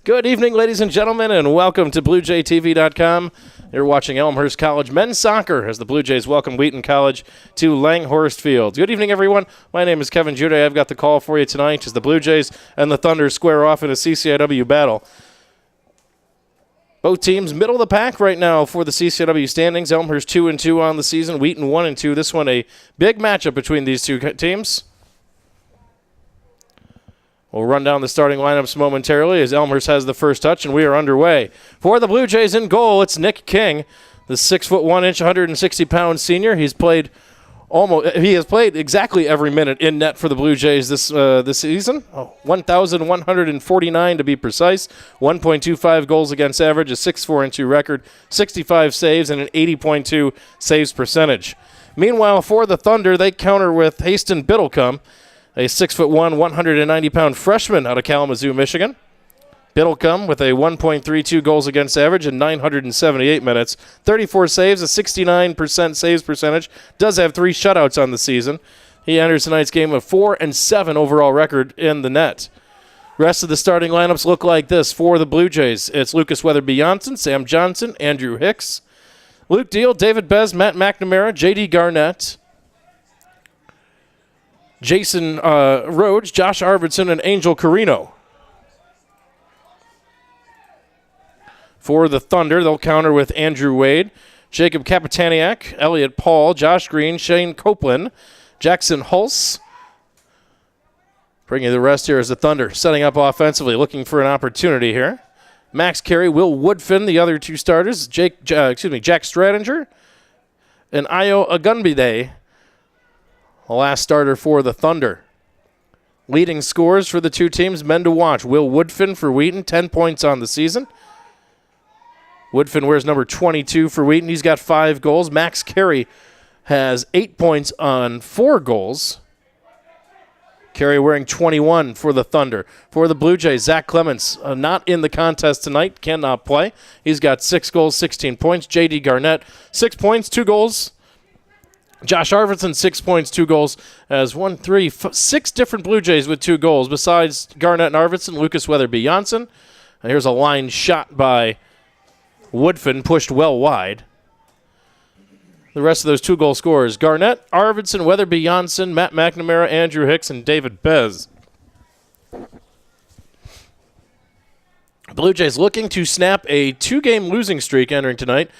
Good evening, ladies and gentlemen, and welcome to BlueJayTV.com. You're watching Elmhurst College men's soccer as the Blue Jays welcome Wheaton College to Elmhurst Field. Good evening, everyone. My name is Kevin Jude. I've got the call for you tonight as the Blue Jays and the Thunder square off in a CCIW battle. Both teams middle of the pack right now for the CCIW standings. Elmhurst 2-2 on the season, Wheaton 1-2. This one a big matchup between these two teams. We'll run down the starting lineups momentarily as Elmhurst has the first touch, and we are underway. For the Blue Jays in goal, it's Nick King, the 6'1", 160-pound senior. He has played exactly every minute in net for the Blue Jays this season. 1,149 to be precise. 1.25 goals against average, a 6-4-2 record, 65 saves, and an 80.2 saves percentage. Meanwhile, for the Thunder, they counter with Haston Biddlecombe, a 6'1", 190-pound freshman out of Kalamazoo, Michigan. Biddlecombe with a 1.32 goals against average in 978 minutes. 34 saves, a 69% saves percentage. Does have 3 shutouts on the season. He enters tonight's game with 4-7 overall record in the net. Rest of the starting lineups look like this for the Blue Jays. It's Lucas Weatherby-Johnson, Sam Johnson, Andrew Hicks, Luke Deal, David Bez, Matt McNamara, J.D. Garnett, Jason Rhodes, Josh Arvidsson, and Angel Carino. For the Thunder, they'll counter with Andrew Wade, Jacob Kapitaniak, Elliot Paul, Josh Green, Shane Copeland, Jackson Hulse. Bringing the rest here is the Thunder, setting up offensively, looking for an opportunity here. Max Carey, Will Woodfin, the other 2 starters, Jack Stradinger, and Ayo Agunbide, the last starter for the Thunder. Leading scores for the 2 teams, men to watch. Will Woodfin for Wheaton, 10 points on the season. Woodfin wears number 22 for Wheaton. He's got 5 goals. Max Carey has 8 points on 4 goals. Carey wearing 21 for the Thunder. For the Blue Jays, Zach Clements, not in the contest tonight, cannot play. He's got 6 goals, 16 points. J.D. Garnett, 6 points, 2 goals. Josh Arvidsson, 6 points, 2 goals, as 6 different Blue Jays with 2 goals. Besides Garnett and Arvidsson, Lucas Weatherby-Johnson. And here's a line shot by Woodfin, pushed well wide. The rest of those 2-goal scorers, Garnett, Arvidsson, Weatherby-Johnson, Matt McNamara, Andrew Hicks, and David Bez. Blue Jays looking to snap a 2-game losing streak entering tonight.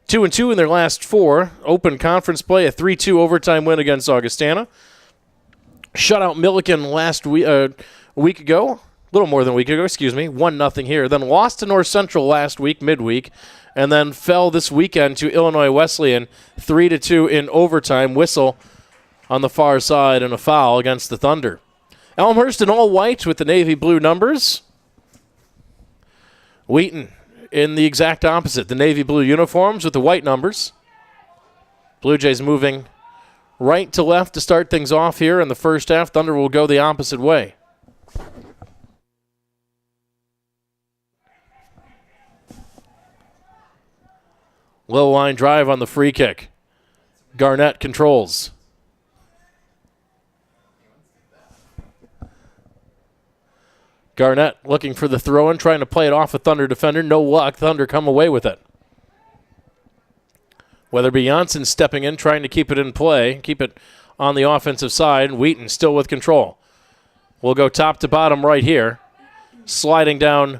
2-2 in their last 4. Open conference play, a 3-2 overtime win against Augustana. Shutout Milliken last week, week ago. A little more than a week ago, 1-0 here. Then lost to North Central last week, midweek. And then fell this weekend to Illinois Wesleyan, 3-2 in overtime. Whistle on the far side and a foul against the Thunder. Elmhurst in all white with the navy blue numbers. Wheaton in the exact opposite, the navy blue uniforms with the white numbers. Blue Jays moving right to left to start things off here in the first half. Thunder will go the opposite way. Low line drive on the free kick. Garnett controls. Garnett looking for the throw-in, trying to play it off a Thunder defender. No luck. Thunder come away with it. Weatherby-Johnson stepping in, trying to keep it in play, keep it on the offensive side. Wheaton still with control. We'll go top to bottom right here. Sliding down,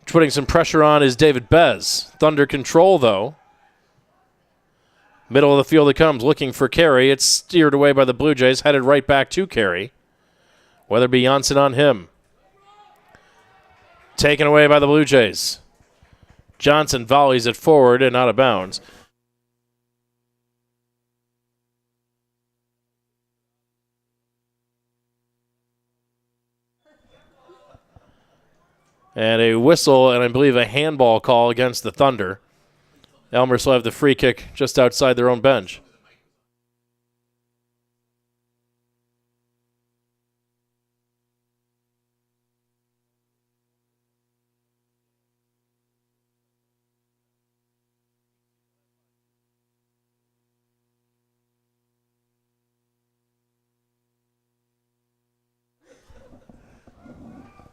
putting some pressure on is David Bez. Thunder control, though. Middle of the field it comes, looking for Carey. It's steered away by the Blue Jays, headed right back to Carey. Weatherby-Johnson on him. Taken away by the Blue Jays. Johnson volleys it forward and out of bounds. And a whistle and I believe a handball call against the Thunder. Elmhurst will have the free kick just outside their own bench.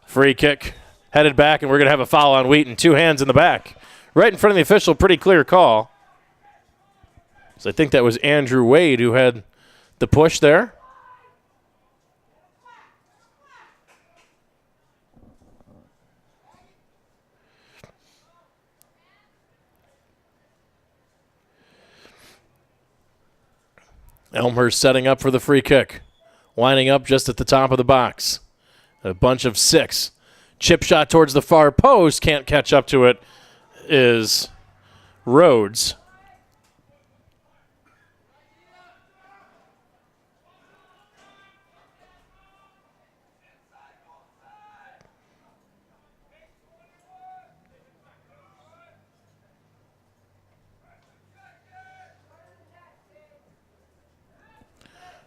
Free kick Headed back, and we're going to have a foul on Wheaton. 2 hands in the back. Right in front of the official, pretty clear call. So I think that was Andrew Wade who had the push there. Elmhurst setting up for the free kick. Lining up just at the top of the box. A bunch of 6. Chip shot towards the far post. Can't catch up to it is Rhodes.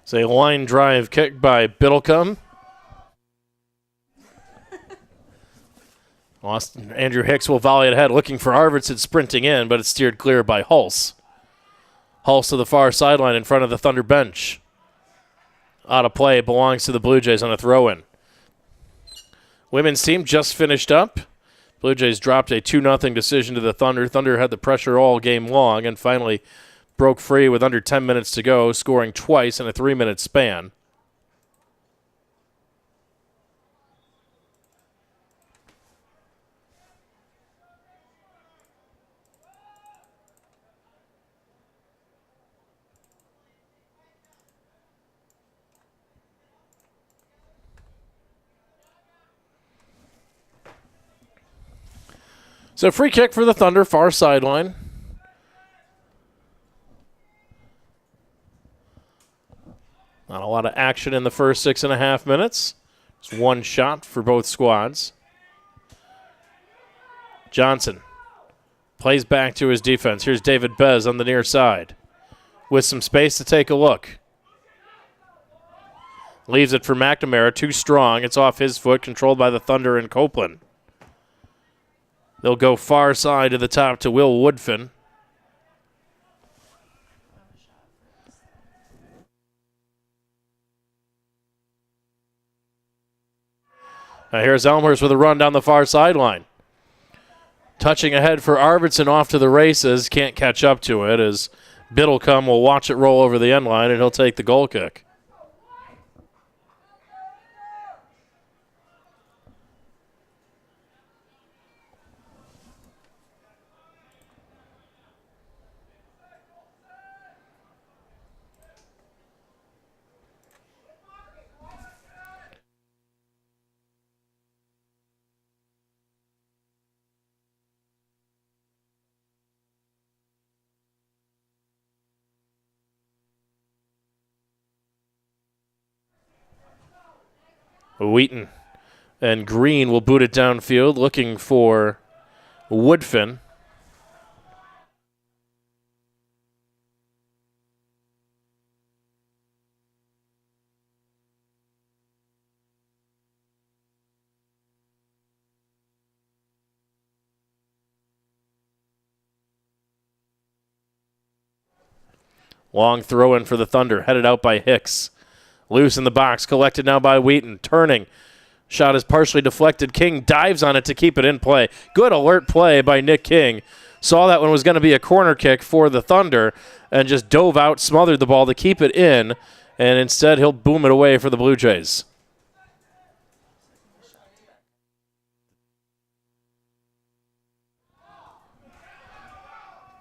It's a line drive kick by Biddlecombe. Andrew Hicks will volley it ahead, looking for Arvidsson sprinting in, but it's steered clear by Hulse. Hulse to the far sideline in front of the Thunder bench. Out of play, belongs to the Blue Jays on a throw-in. Women's team just finished up. Blue Jays dropped a 2-0 decision to the Thunder. Thunder had the pressure all game long and finally broke free with under 10 minutes to go, scoring twice in a 3-minute span. So free kick for the Thunder, far sideline. Not a lot of action in the first 6.5 minutes. Just one shot for both squads. Johnson plays back to his defense. Here's David Bez on the near side with some space to take a look. Leaves it for McNamara, too strong. It's off his foot, controlled by the Thunder and Copeland. They'll go far side to the top to Will Woodfin. Now here's Elmhurst with a run down the far sideline. Touching ahead for Arvidsson off to the races. Can't catch up to it as Biddlecombe will watch it roll over the end line, and he'll take the goal kick. Wheaton and Green will boot it downfield, looking for Woodfin. Long throw in for the Thunder, headed out by Hicks. Loose in the box, collected now by Wheaton. Turning. Shot is partially deflected. King dives on it to keep it in play. Good alert play by Nick King. Saw that one was going to be a corner kick for the Thunder and just dove out, smothered the ball to keep it in, and instead he'll boom it away for the Blue Jays.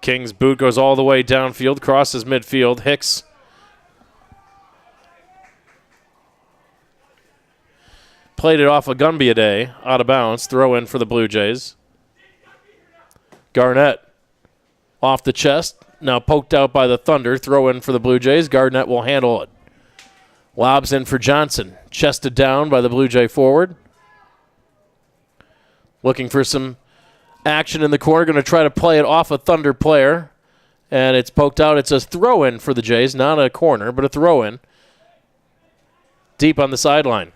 King's boot goes all the way downfield, crosses midfield. Hicks played it off a Gunby out of bounds. Throw in for the Blue Jays. Garnett off the chest. Now poked out by the Thunder. Throw in for the Blue Jays. Garnett will handle it. Lobs in for Johnson. Chested down by the Blue Jay forward. Looking for some action in the corner. Going to try to play it off a Thunder player. And it's poked out. It's a throw in for the Jays. Not a corner, but a throw in. Deep on the sideline.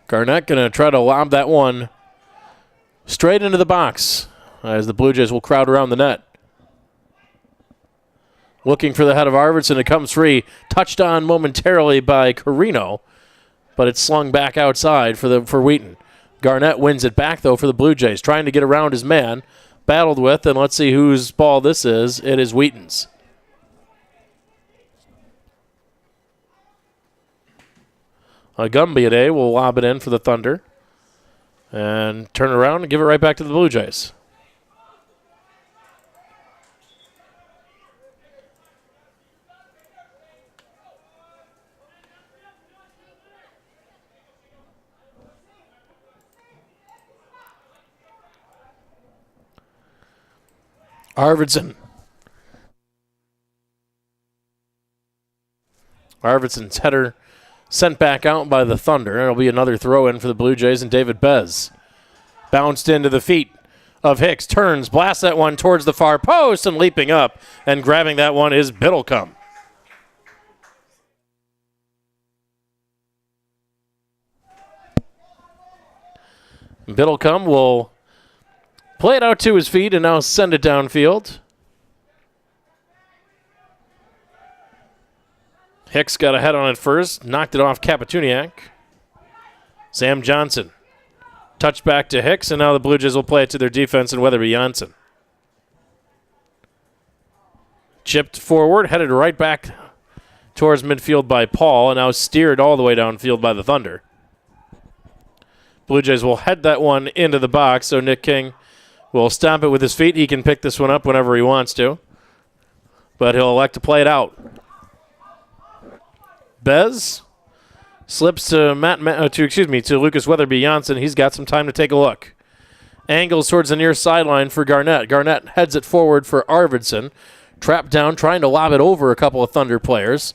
Garnett going to try to lob that one straight into the box as the Blue Jays will crowd around the net. Looking for the head of Arvidsson. It comes free. Touched on momentarily by Carino. but it's slung back outside for Wheaton. Garnett wins it back, though, for the Blue Jays, trying to get around his man. Battled with, and let's see whose ball this is. It is Wheaton's. Agumbiade will lob it in for the Thunder and turn around and give it right back to the Blue Jays. Arvidsson's header sent back out by the Thunder. It'll be another throw-in for the Blue Jays, and David Bez bounced into the feet of Hicks, turns, blasts that one towards the far post, and leaping up and grabbing that one is Biddlecombe. Biddlecombe will play it out to his feet and now send it downfield. Hicks got a head on it first, knocked it off Kapituniak. Sam Johnson touched back to Hicks, and now the Blue Jays will play it to their defense and Weatherby Janssen. Chipped forward, headed right back towards midfield by Paul, and now steered all the way downfield by the Thunder. Blue Jays will head that one into the box, so Nick King will stomp it with his feet. He can pick this one up whenever he wants to, but he'll elect to play it out. Bez slips to to Lucas Weatherby Janssen. He's got some time to take a look. Angles towards the near sideline for Garnett. Garnett heads it forward for Arvidsson. Trapped down, trying to lob it over a couple of Thunder players.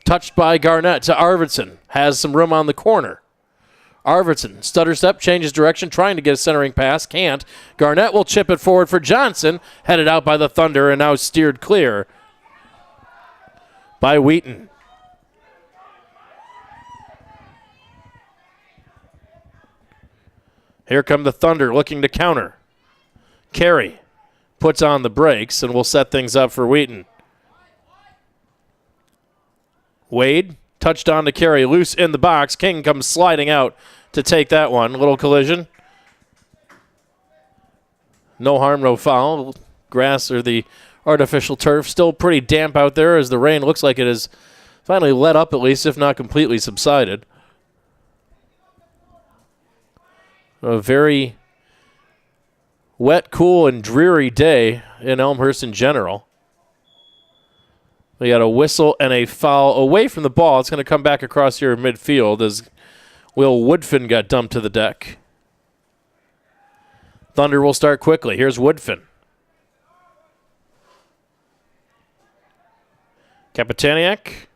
Touched by Garnett to Arvidsson. Has some room on the corner. Arvidsson, stutter step, changes direction, trying to get a centering pass. Can't. Garnett will chip it forward for Johnson. Headed out by the Thunder and now steered clear by Wheaton. Here come the Thunder looking to counter. Carey puts on the brakes and will set things up for Wheaton. Wade touched on to Carey, loose in the box. King comes sliding out to take that one. Little collision. No harm, no foul. Grass or the artificial turf still pretty damp out there as the rain looks like it has finally let up at least, if not completely subsided. A very wet, cool, and dreary day in Elmhurst in general. We got a whistle and a foul away from the ball. It's going to come back across here in midfield as Will Woodfin got dumped to the deck. Thunder will start quickly. Here's Woodfin. Kapitaniak.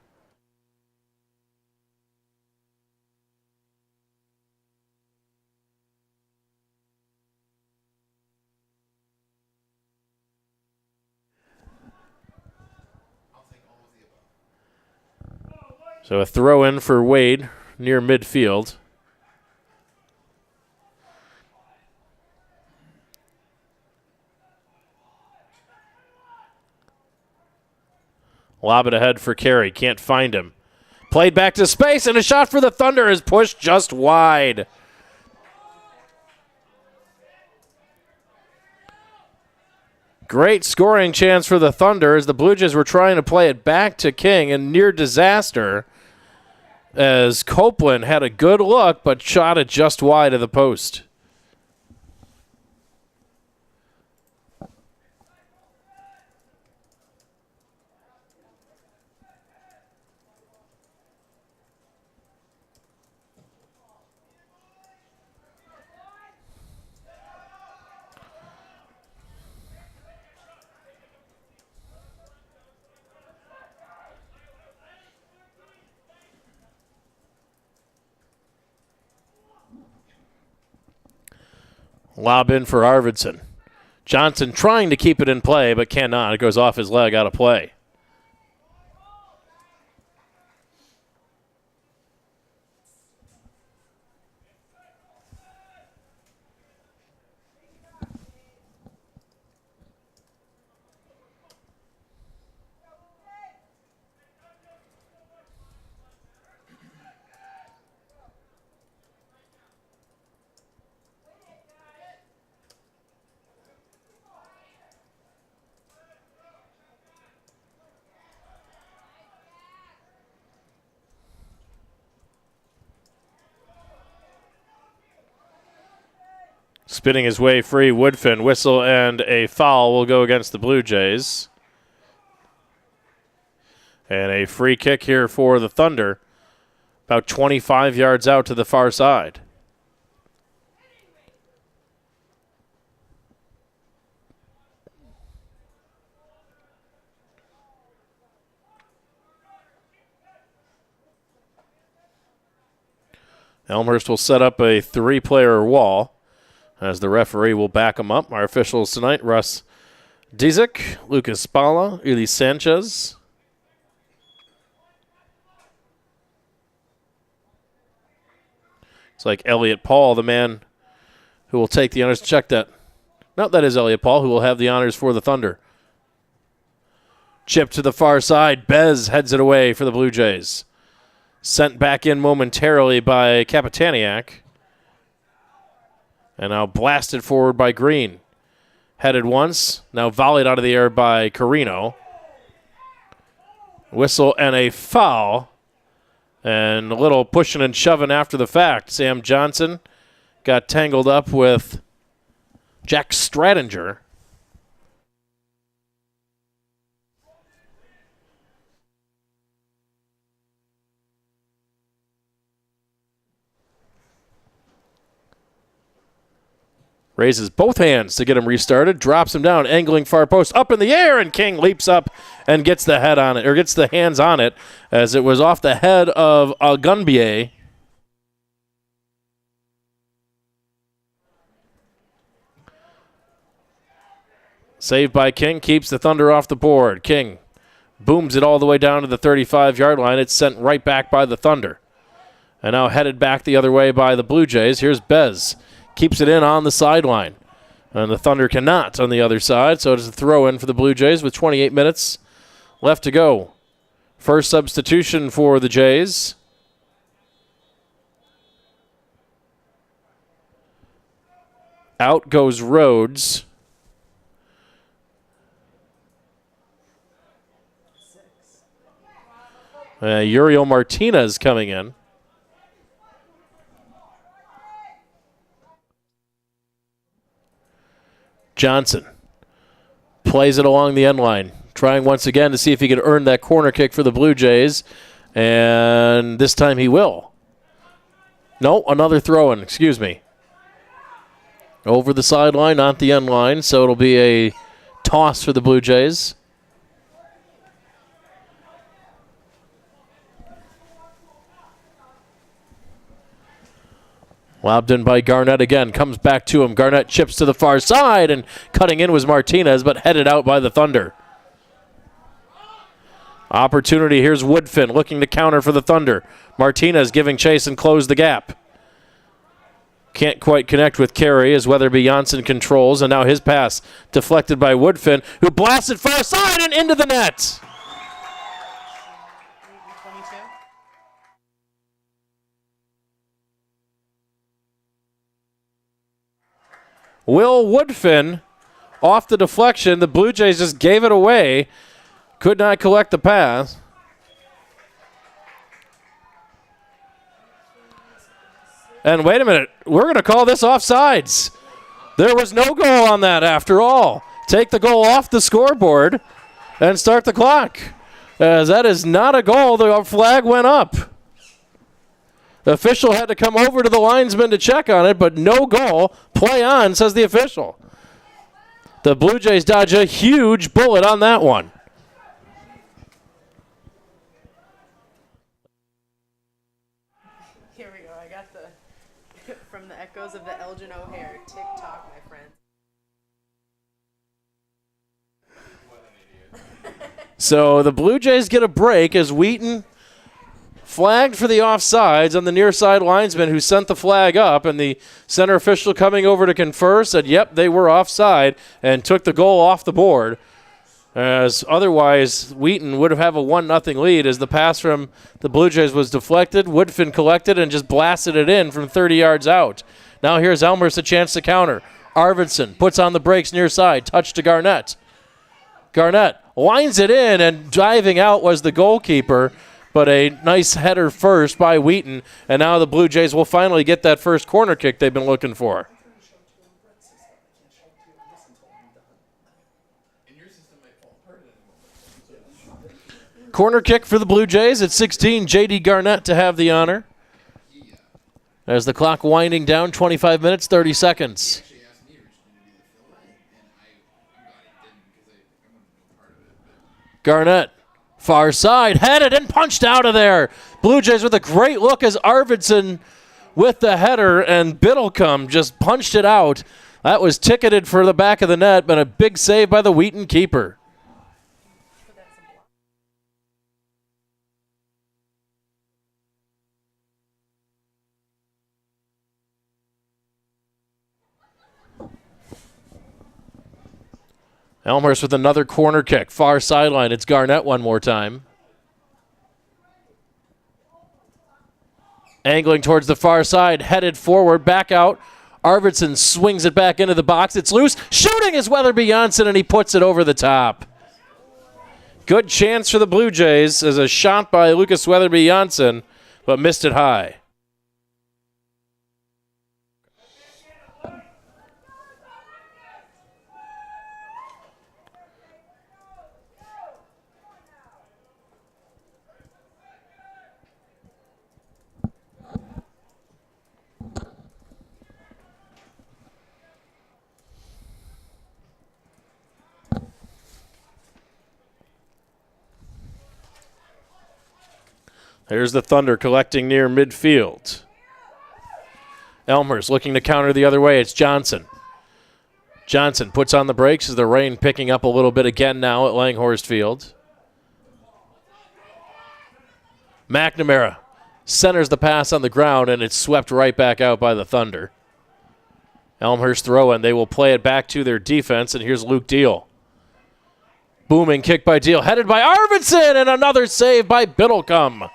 So a throw in for Wade near midfield. Lob it ahead for Carey. Can't find him. Played back to space, and a shot for the Thunder is pushed just wide. Great scoring chance for the Thunder as the Blue Jays were trying to play it back to King, and near disaster as Copeland had a good look but shot it just wide of the post. Lob in for Arvidsson. Johnson trying to keep it in play, but cannot. It goes off his leg, out of play. Spinning his way free, Woodfin. Whistle and a foul will go against the Blue Jays. And a free kick here for the Thunder. About 25 yards out to the far side. Elmhurst will set up a 3-player wall as the referee will back him up. Our officials tonight, Russ Dizik, Lucas Spala, Eli Sanchez. It's like Elliot Paul, the man who will take the honors. Check that. No, that is Elliot Paul, who will have the honors for the Thunder. Chip to the far side. Bez heads it away for the Blue Jays. Sent back in momentarily by Kapitaniak. And now blasted forward by Green. Headed once. Now volleyed out of the air by Carino. Whistle and a foul. And a little pushing and shoving after the fact. Sam Johnson got tangled up with Jack Stradinger. Raises both hands to get him restarted. Drops him down, angling far post. Up in the air, and King leaps up and gets the head on it, or gets the hands on it, as it was off the head of Agunbie. Saved by King, keeps the Thunder off the board. King booms it all the way down to the 35-yard line. It's sent right back by the Thunder. And now headed back the other way by the Blue Jays. Here's Bez. Keeps it in on the sideline. And the Thunder cannot on the other side, so it is a throw-in for the Blue Jays with 28 minutes left to go. First substitution for the Jays. Out goes Rhodes. Uriel Martinez coming in. Johnson plays it along the end line, trying once again to see if he could earn that corner kick for the Blue Jays, and this time he will. No, another throw-in, excuse me. Over the sideline, not the end line, so it'll be a toss for the Blue Jays. Lobbed in by Garnett again. Comes back to him. Garnett chips to the far side, and cutting in was Martinez, but headed out by the Thunder. Opportunity. Here's Woodfin looking to counter for the Thunder. Martinez giving chase and close the gap. Can't quite connect with Carey as Weatherby Janssen controls, and now his pass deflected by Woodfin, who blasted far side and into the net. Will Woodfin off the deflection. The Blue Jays just gave it away. Could not collect the pass. And wait a minute. We're going to call this offsides. There was no goal on that after all. Take the goal off the scoreboard and start the clock. As that is not a goal. The flag went up. The official had to come over to the linesman to check on it, but no goal. Play on, says the official. The Blue Jays dodge a huge bullet on that one. Here we go. I got the, from the echoes of the Elgin O'Hare TikTok, my friend. So the Blue Jays get a break as Wheaton flagged for the offsides on the near side linesman who sent the flag up, and the center official coming over to confer said, yep, they were offside, and took the goal off the board. As otherwise, Wheaton would have a 1-0 lead as the pass from the Blue Jays was deflected. Woodfin collected and just blasted it in from 30 yards out. Now here's Elmhurst a chance to counter. Arvidsson puts on the brakes near side. Touch to Garnett. Garnett lines it in, and diving out was the goalkeeper. But a nice header first by Wheaton, and now the Blue Jays will finally get that first corner kick they've been looking for. Corner kick for the Blue Jays at 16. J.D. Garnett to have the honor. As the clock winding down, 25 minutes, 30 seconds. Garnett, far side, headed and punched out of there. Blue Jays with a great look as Arvidsson with the header, and Biddlecombe just punched it out. That was ticketed for the back of the net, but a big save by the Wheaton keeper. Elmhurst with another corner kick. Far sideline. It's Garnett one more time. Angling towards the far side. Headed forward. Back out. Arvidsson swings it back into the box. It's loose. Shooting is Weatherby Janssen, and he puts it over the top. Good chance for the Blue Jays as a shot by Lucas Weatherby Janssen, but missed it high. There's the Thunder collecting near midfield. Elmhurst looking to counter the other way. It's Johnson. Johnson puts on the brakes as the rain picking up a little bit again now at Langhorst Field. McNamara centers the pass on the ground, and it's swept right back out by the Thunder. Elmhurst throw-in. They will play it back to their defense, and here's Luke Deal. Booming kick by Deal, headed by Arvidsson, and another save by Biddlecombe.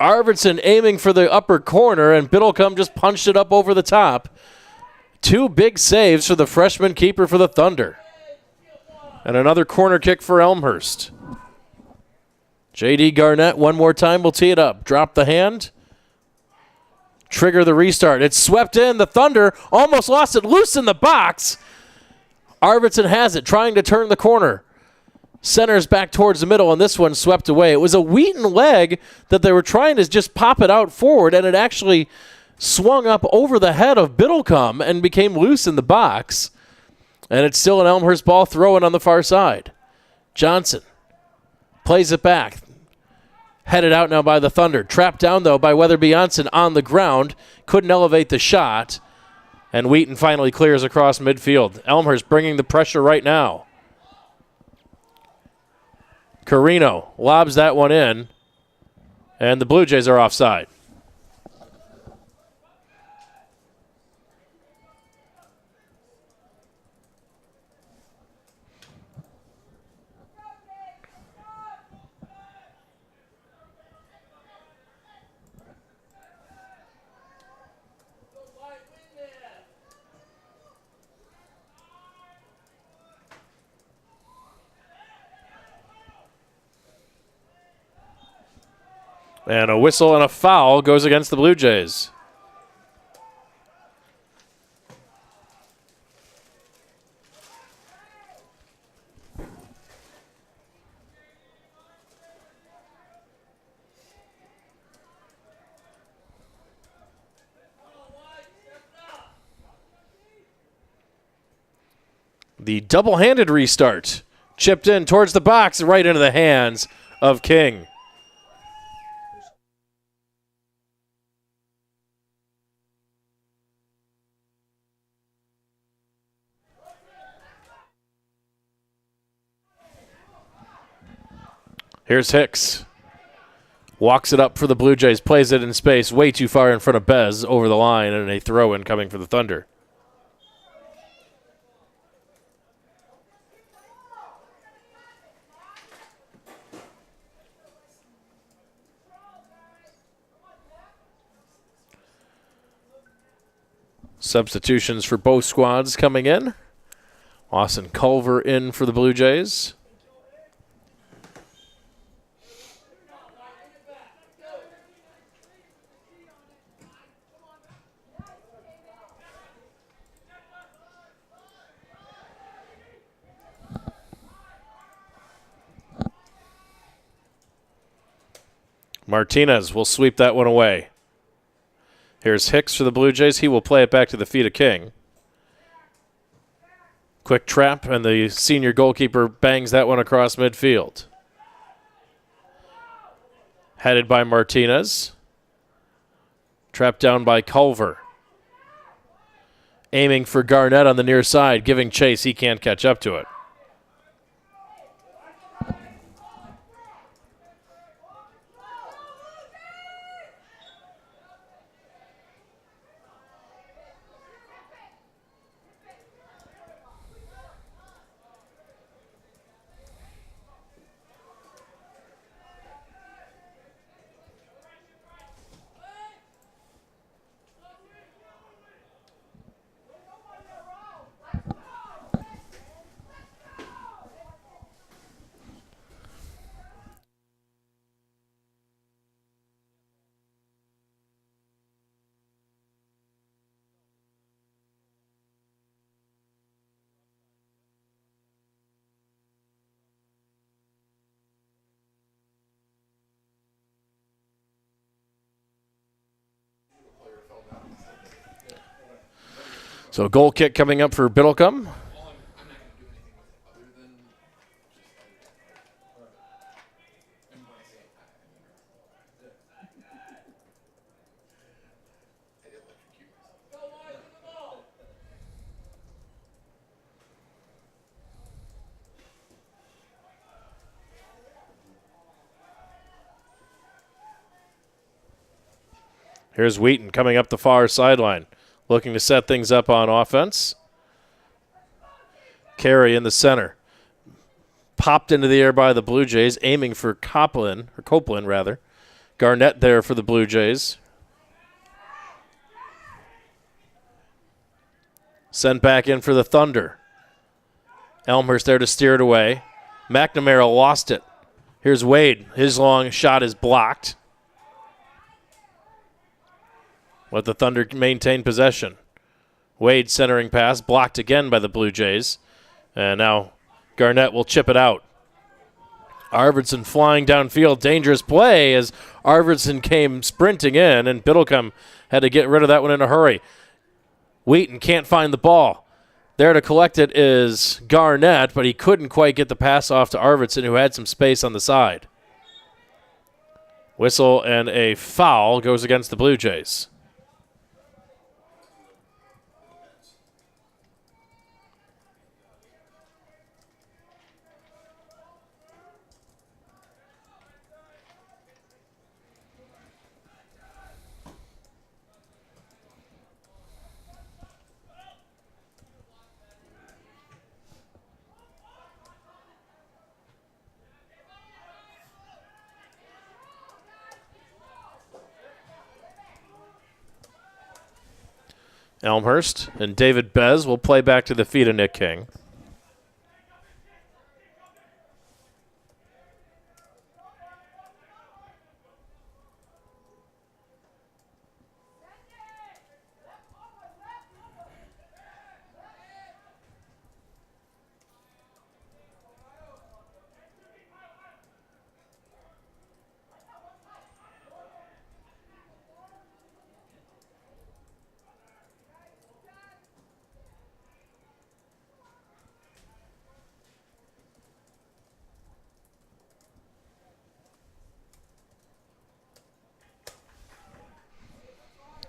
Arvidsson aiming for the upper corner, and Biddlecombe just punched it up over the top. Two big saves for the freshman keeper for the Thunder. And another corner kick for Elmhurst. J.D. Garnett one more time will tee it up. Drop the hand. Trigger the restart. It's swept in. The Thunder almost lost it loose in the box. Arvidsson has it, trying to turn the corner. Centers back towards the middle, and this one swept away. It was a Wheaton leg that they were trying to just pop it out forward, and it actually swung up over the head of Biddlecombe and became loose in the box. And it's still an Elmhurst ball throw-in on the far side. Johnson plays it back. Headed out now by the Thunder. Trapped down, though, by Weatherby Janssen on the ground. Couldn't elevate the shot. And Wheaton finally clears across midfield. Elmhurst bringing the pressure right now. Carino lobs that one in, and the Blue Jays are offside. And a whistle and a foul goes against the Blue Jays. The double-handed restart. Chipped in towards the box, right into the hands of King. Here's Hicks. Walks it up for the Blue Jays, plays it in space, way too far in front of Bez, over the line, and a throw-in coming for the Thunder. Substitutions for both squads coming in. Lawson Culver in for the Blue Jays. Martinez will sweep that one away. Here's Hicks for the Blue Jays. He will play it back to the feet of King. Quick trap, and the senior goalkeeper bangs that one across midfield. Headed by Martinez. Trapped down by Culver. Aiming for Garnett on the near side, giving chase. He can't catch up to it. So a goal kick coming up for Biddlecombe. Here's Wheaton coming up the far sideline, looking to set things up on offense. Carey in the center. Popped into the air by the Blue Jays, aiming for Copeland. Garnett there for the Blue Jays. Sent back in for the Thunder. Elmhurst there to steer it away. McNamara lost it. Here's Wade. His long shot is blocked. Let the Thunder maintain possession. Wade centering pass, blocked again by the Blue Jays. And now Garnett will chip it out. Arvidsson flying downfield. Dangerous play as Arvidsson came sprinting in, and Biddlecombe had to get rid of that one in a hurry. Wheaton can't find the ball. There to collect it is Garnett, but he couldn't quite get the pass off to Arvidsson, who had some space on the side. Whistle and a foul goes against the Blue Jays. Elmhurst and David Bez will play back to the feet of Nick King.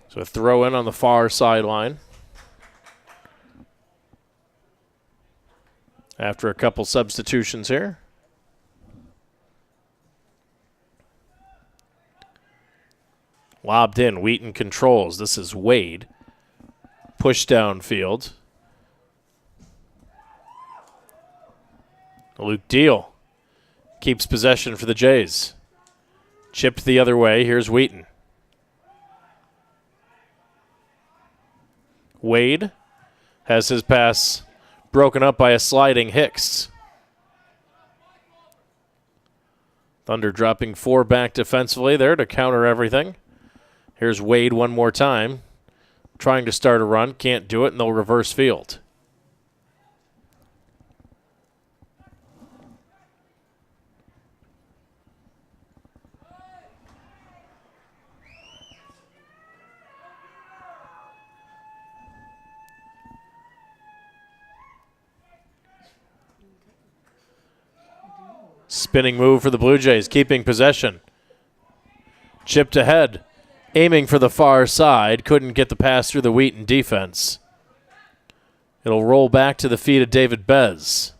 So a throw in on the far sideline. After a couple substitutions here. Lobbed in. Wheaton controls. This is Wade. Push downfield. Luke Deal keeps possession for the Jays. Chipped the other way. Here's Wheaton. Wade has his pass broken up by a sliding Hicks. Thunder dropping 4 back defensively there to counter everything. Here's Wade one more time. Trying to start a run. Can't do it, and they'll reverse field. Spinning move for the Blue Jays, keeping possession. Chipped ahead, aiming for the far side. Couldn't get the pass through the Wheaton defense. It'll roll back to the feet of David Bez.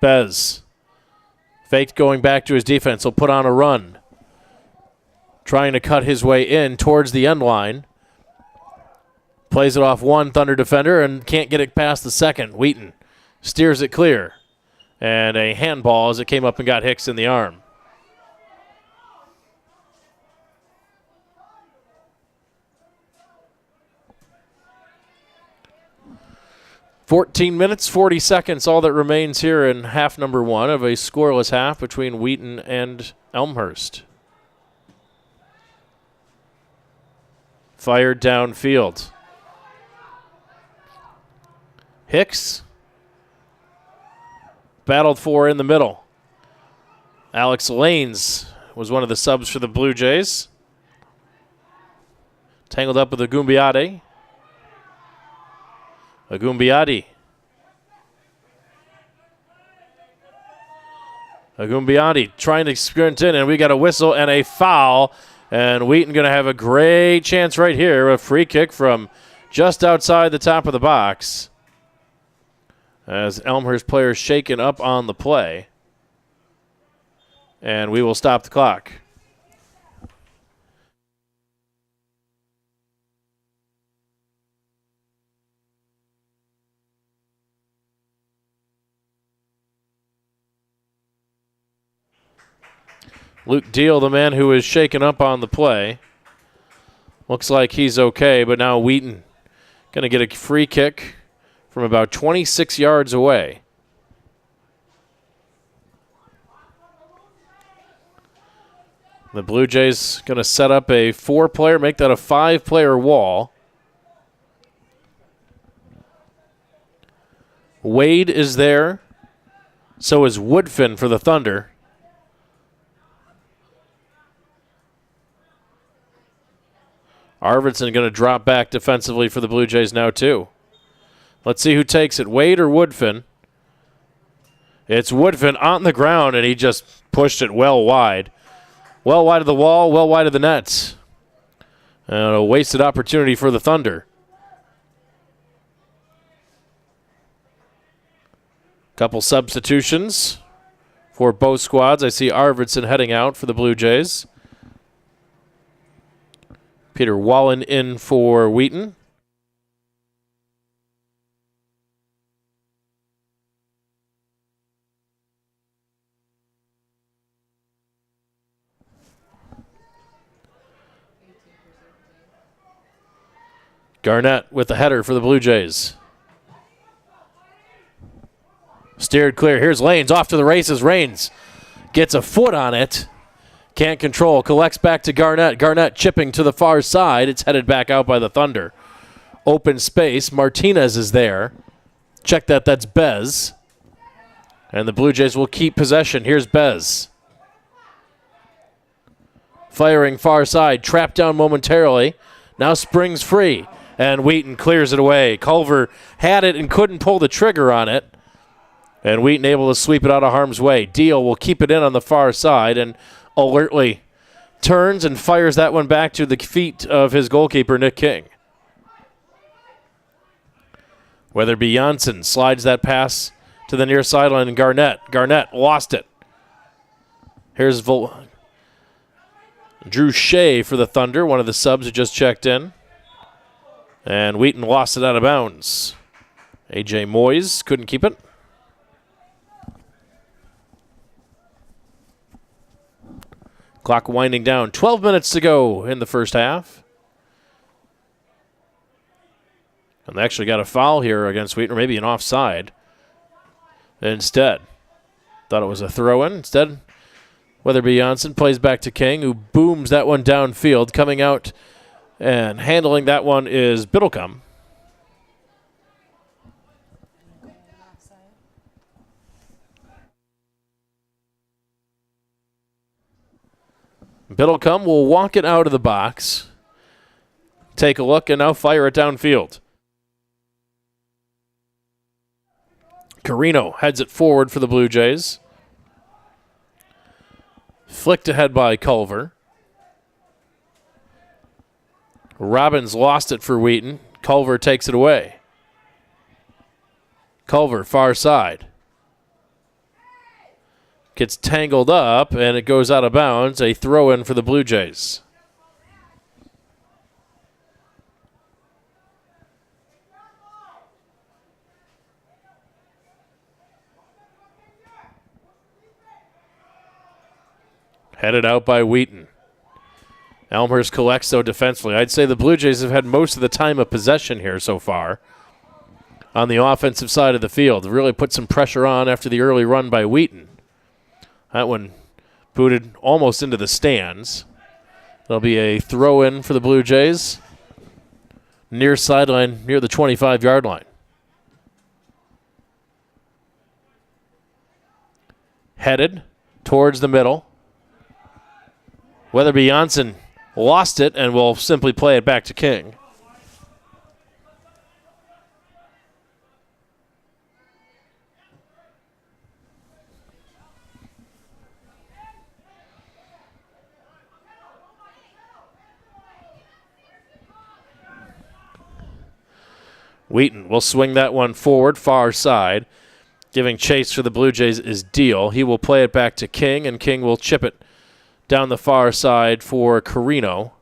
Bez, faked going back to his defense. He'll put on a run. Trying to cut his way in towards the end line. Plays it off one Thunder defender and can't get it past the second. Wheaton steers it clear. And a handball as it came up and got Hicks in the arm. "14 minutes, 40 seconds, all that remains here in half number one of a scoreless half between Wheaton and Elmhurst. Fired downfield. Hicks battled for in the middle. Alex Lanes was one of the subs for the Blue Jays. Tangled up with Agumbiade. Agumbiade trying to sprint in, and we got a whistle and a foul. And Wheaton going to have a great chance right here. A free kick from just outside the top of the box. As Elmhurst players shaken up on the play. And we will stop the clock. Luke Deal, the man who is shaken up on the play. Looks like he's okay, but now Wheaton going to get a free kick from about 26 yards away. The Blue Jays going to set up a 4-player, make that a 5-player wall. Wade is there. So is Woodfin for the Thunder. Arvidsson going to drop back defensively for the Blue Jays now, too. Let's see who takes it, Wade or Woodfin. It's Woodfin on the ground, and he just pushed it well wide. Well wide of the wall, well wide of the nets. And a wasted opportunity for the Thunder. Couple substitutions for both squads. I see Arvidsson heading out for the Blue Jays. Peter Wallen in for Wheaton. Garnett with the header for the Blue Jays. Steered clear. Here's Lanes off to the races. Raines gets a foot on it. Can't control. Collects back to Garnett. Garnett chipping to the far side. It's headed back out by the Thunder. Open space. Martinez is there. Check that. That's Bez. And the Blue Jays will keep possession. Here's Bez. Firing far side. Trapped down momentarily. Now springs free. And Wheaton clears it away. Culver had it and couldn't pull the trigger on it. And Wheaton able to sweep it out of harm's way. Deal will keep it in on the far side and alertly turns and fires that one back to the feet of his goalkeeper, Nick King. Weatherby Janssen slides that pass to the near sideline, and Garnett. Garnett lost it. Here's Drew Shea for the Thunder, one of the subs who just checked in. And Wheaton lost it out of bounds. A.J. Moyes couldn't keep it. Clock winding down. 12 minutes to go in the first half. And they actually got a foul here against Wheaton, or maybe an offside. Instead, thought it was a throw-in. Instead, Weatherby Janssen plays back to King, who booms that one downfield. Coming out and handling that one is Biddlecombe. Biddlecombe will walk it out of the box, take a look, and now fire it downfield. Carino heads it forward for the Blue Jays. Flicked ahead by Culver. Robbins lost it for Wheaton. Culver takes it away. Culver, far side. Gets tangled up, and it goes out of bounds. A throw-in for the Blue Jays. Headed out by Wheaton. Elmhurst collects, though, defensively. I'd say the Blue Jays have had most of the time of possession here so far on the offensive side of the field. Really put some pressure on after the early run by Wheaton. That one booted almost into the stands. There'll be a throw-in for the Blue Jays near sideline, near the 25-yard line. Headed towards the middle. Weatherby Janssen lost it and will simply play it back to King. Wheaton will swing that one forward, far side. Giving chase for the Blue Jays is Deal. He will play it back to King, and King will chip it down the far side for Carino.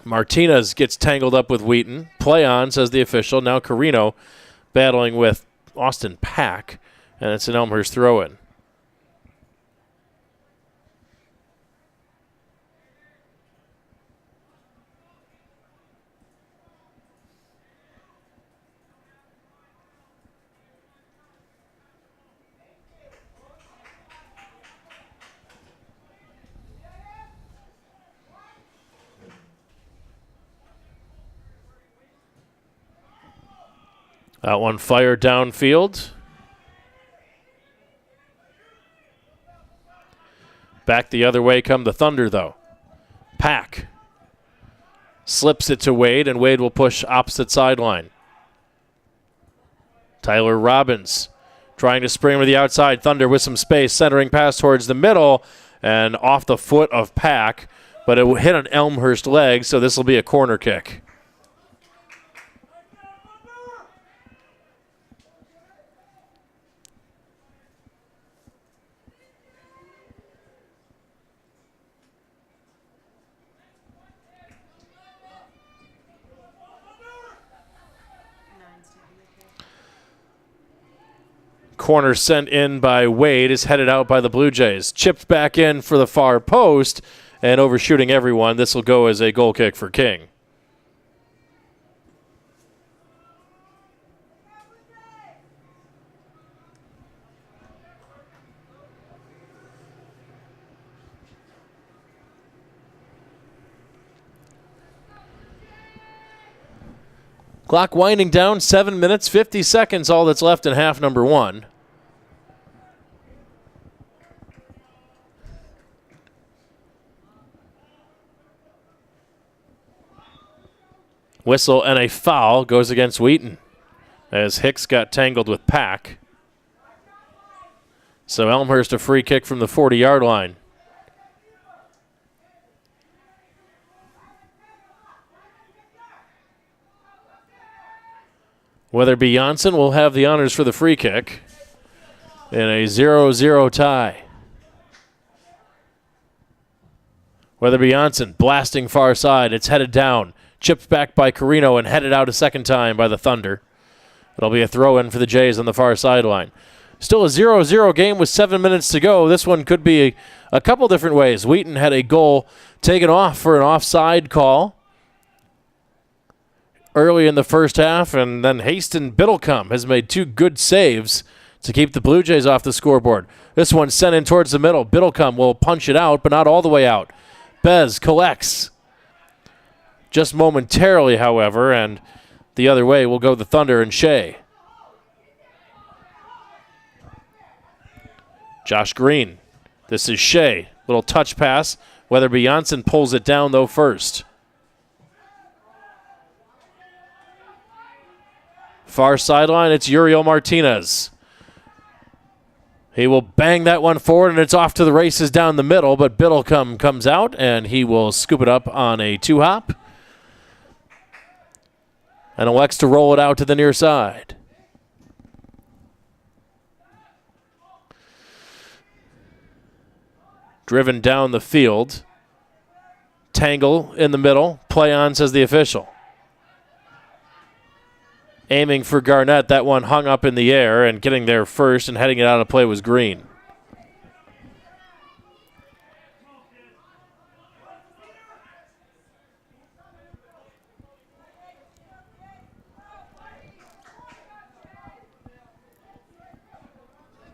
Martinez gets tangled up with Wheaton. Play on, says the official. Now Carino battling with Austin Pack, and it's an Elmhurst throw-in. That one fired downfield. Back the other way come the Thunder, though. Pack slips it to Wade, and Wade will push opposite sideline. Tyler Robbins trying to spring to the outside. Thunder with some space, centering pass towards the middle, and off the foot of Pack, but it will hit an Elmhurst leg, so this will be a corner kick. Corner sent in by Wade is headed out by the Blue Jays. Chipped back in for the far post and overshooting everyone. This will go as a goal kick for King. Clock winding down, 7 minutes, 50 seconds, all that's left in half number one. Whistle and a foul goes against Wheaton as Hicks got tangled with Pack. So Elmhurst a free kick from the 40-yard line. Weatherby Janssen will have the honors for the free kick in a 0-0 tie. Weatherby Janssen blasting far side. It's headed down. Chipped back by Carino and headed out a second time by the Thunder. It'll be a throw-in for the Jays on the far sideline. Still a 0-0 game with 7 minutes to go. This one could be a couple different ways. Wheaton had a goal taken off for an offside call early in the first half, and then Haston Biddlecombe has made two good saves to keep the Blue Jays off the scoreboard. This one sent in towards the middle. Biddlecombe will punch it out, but not all the way out. Bez collects. Just momentarily, however, and the other way will go the Thunder and Shea. Josh Green. This is Shea. Little touch pass. Weatherby Janssen pulls it down, though, first. Far sideline, it's Uriel Martinez. He will bang that one forward, and it's off to the races down the middle, but Biddlecombe comes out, and he will scoop it up on a 2-hop and elects to roll it out to the near side. Driven down the field. Tangle in the middle. Play on, says the official. Aiming for Garnett. That one hung up in the air, and getting there first and heading it out of play was Green.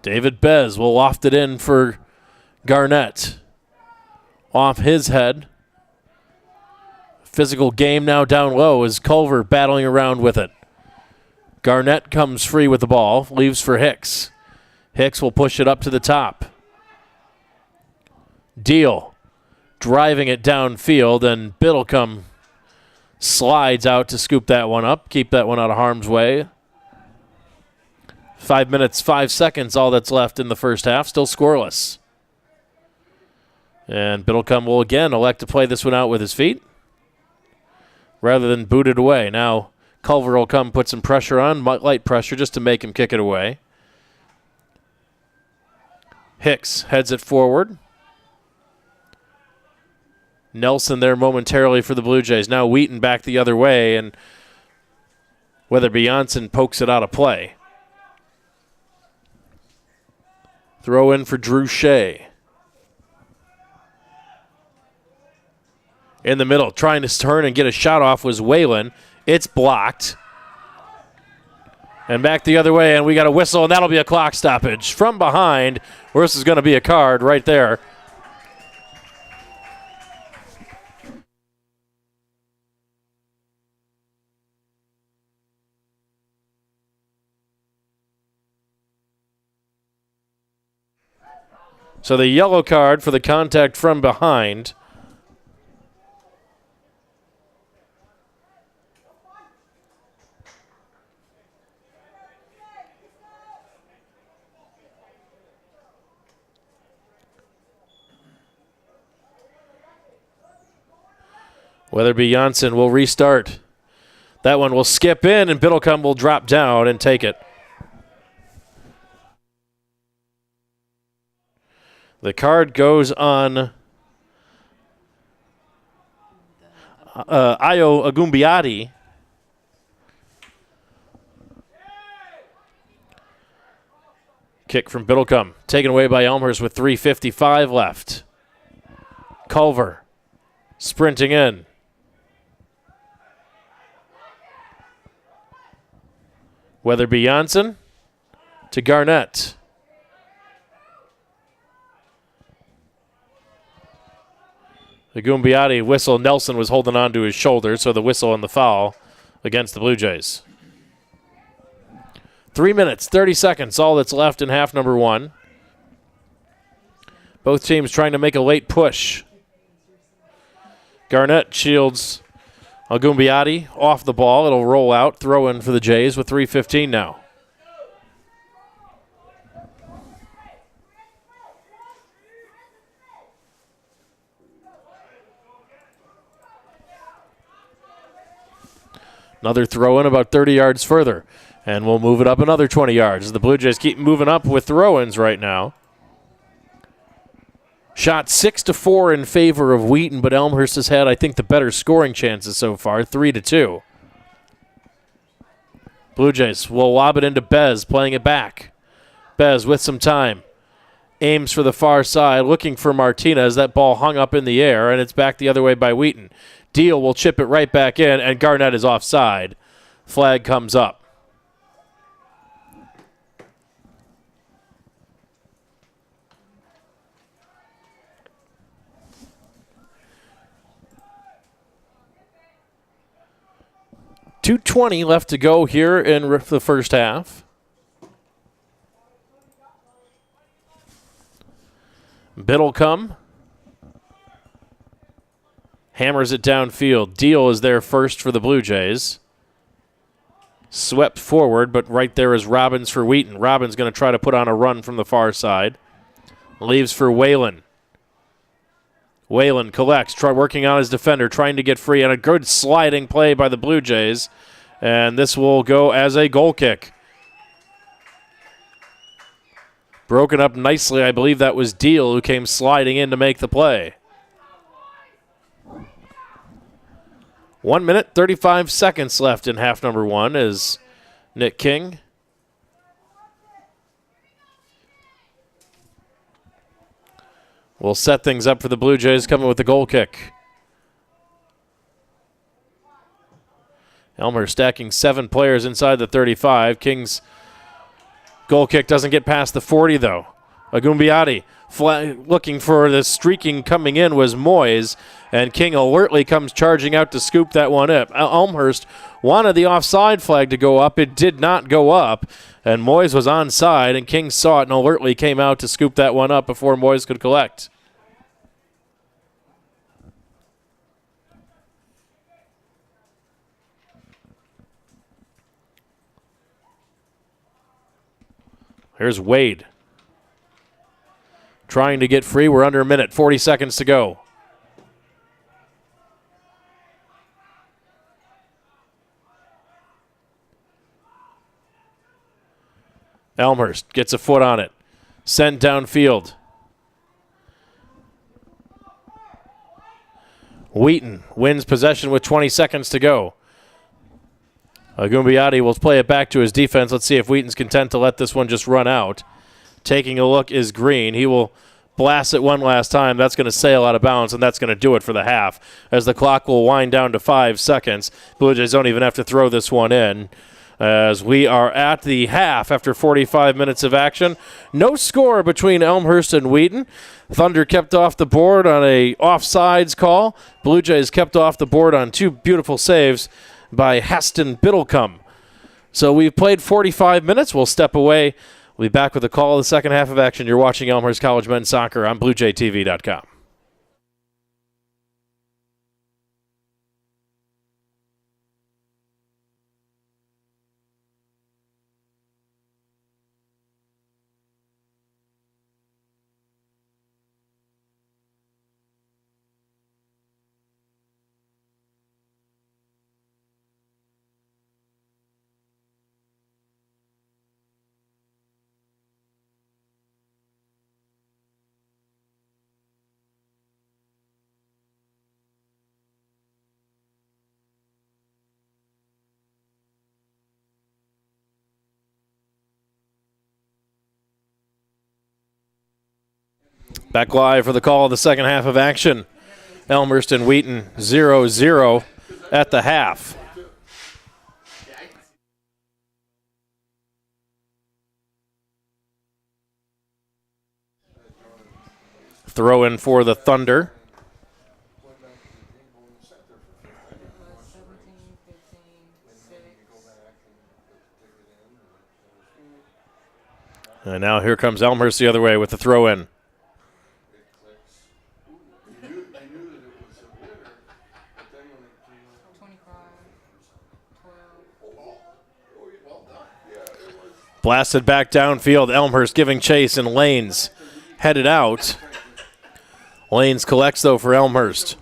David Bez will loft it in for Garnett. Off his head. Physical game now down low as Culver battling around with it. Garnett comes free with the ball, leaves for Hicks. Hicks will push it up to the top. Deal driving it downfield, and Biddlecombe slides out to scoop that one up, keep that one out of harm's way. 5 minutes, 5 seconds, all that's left in the first half, still scoreless. And Biddlecombe will again elect to play this one out with his feet rather than boot it away. Now Culver will come put some pressure on, light pressure, just to make him kick it away. Hicks heads it forward. Nelson there momentarily for the Blue Jays. Now Wheaton back the other way, and Weatherby Janssen pokes it out of play. Throw in for Drew Shea. In the middle, trying to turn and get a shot off was Whalen. It's blocked. And back the other way, and we got a whistle, and that'll be a clock stoppage. From behind, where this is going to be a card right there. So the yellow card for the contact from behind. Weatherby Janssen will restart. That one will skip in, and Biddlecombe will drop down and take it. The card goes on Ayo Agumbiati. Kick from Biddlecombe, taken away by Elmhurst with 3:55 left. Culver sprinting in. Weatherby Janssen to Garnett. The Gumbiati whistle. Nelson was holding on to his shoulder, so the whistle and the foul against the Blue Jays. 3 minutes, 30 seconds, all that's left in half number one. Both teams trying to make a late push. Garnett shields Agumbiati off the ball. It'll roll out, throw in for the Jays with 3:15 now. Another throw in about 30 yards further. And we'll move it up another 20 yards. The Blue Jays keep moving up with throw-ins right now. Shot 6-4 in favor of Wheaton, but Elmhurst has had, I think, the better scoring chances so far, 3-2. Blue Jays will lob it into Bez, playing it back. Bez with some time. Aims for the far side, looking for Martinez. That ball hung up in the air, and it's back the other way by Wheaton. Deal will chip it right back in, and Garnett is offside. Flag comes up. .220 left to go here in the first half. Biddlecombe hammers it downfield. Deal is there first for the Blue Jays. Swept forward, but right there is Robbins for Wheaton. Robbins going to try to put on a run from the far side. Leaves for Whalen. Whalen collects, working on his defender, trying to get free, and a good sliding play by the Blue Jays. And this will go as a goal kick. Broken up nicely. I believe that was Deal who came sliding in to make the play. 1 minute, 35 seconds left in half number one as Nick King will set things up for the Blue Jays coming with the goal kick. Elmhurst stacking 7 players inside the 35. King's goal kick doesn't get past the 40, though. Agumbiati looking for the streaking coming in was Moyes, and King alertly comes charging out to scoop that one up. Elmhurst wanted the offside flag to go up. It did not go up, and Moyes was onside, and King saw it and alertly came out to scoop that one up before Moyes could collect. Here's Wade. Trying to get free. We're under a minute, 40 seconds to go. Elmhurst gets a foot on it. Sent downfield. Wheaton wins possession with 20 seconds to go. Agumbiati will play it back to his defense. Let's see if Wheaton's content to let this one just run out. Taking a look is Green. He will blast it one last time. That's going to sail out of bounds, and that's going to do it for the half as the clock will wind down to 5 seconds. Blue Jays don't even have to throw this one in as we are at the half after 45 minutes of action. No score between Elmhurst and Wheaton. Thunder kept off the board on a offsides call. Blue Jays kept off the board on 2 beautiful saves by Heston Biddlecombe. So we've played 45 minutes. We'll step away. We'll be back with a call of the second half of action. You're watching Elmhurst College Men's Soccer on BlueJayTV.com. Back live for the call of the second half of action. Elmhurst and Wheaton 0-0 at the half. Throw in for the Thunder. And now here comes Elmhurst the other way with the throw in. Blasted back downfield. Elmhurst giving chase, and Lanes headed out. Lanes collects, though, for Elmhurst.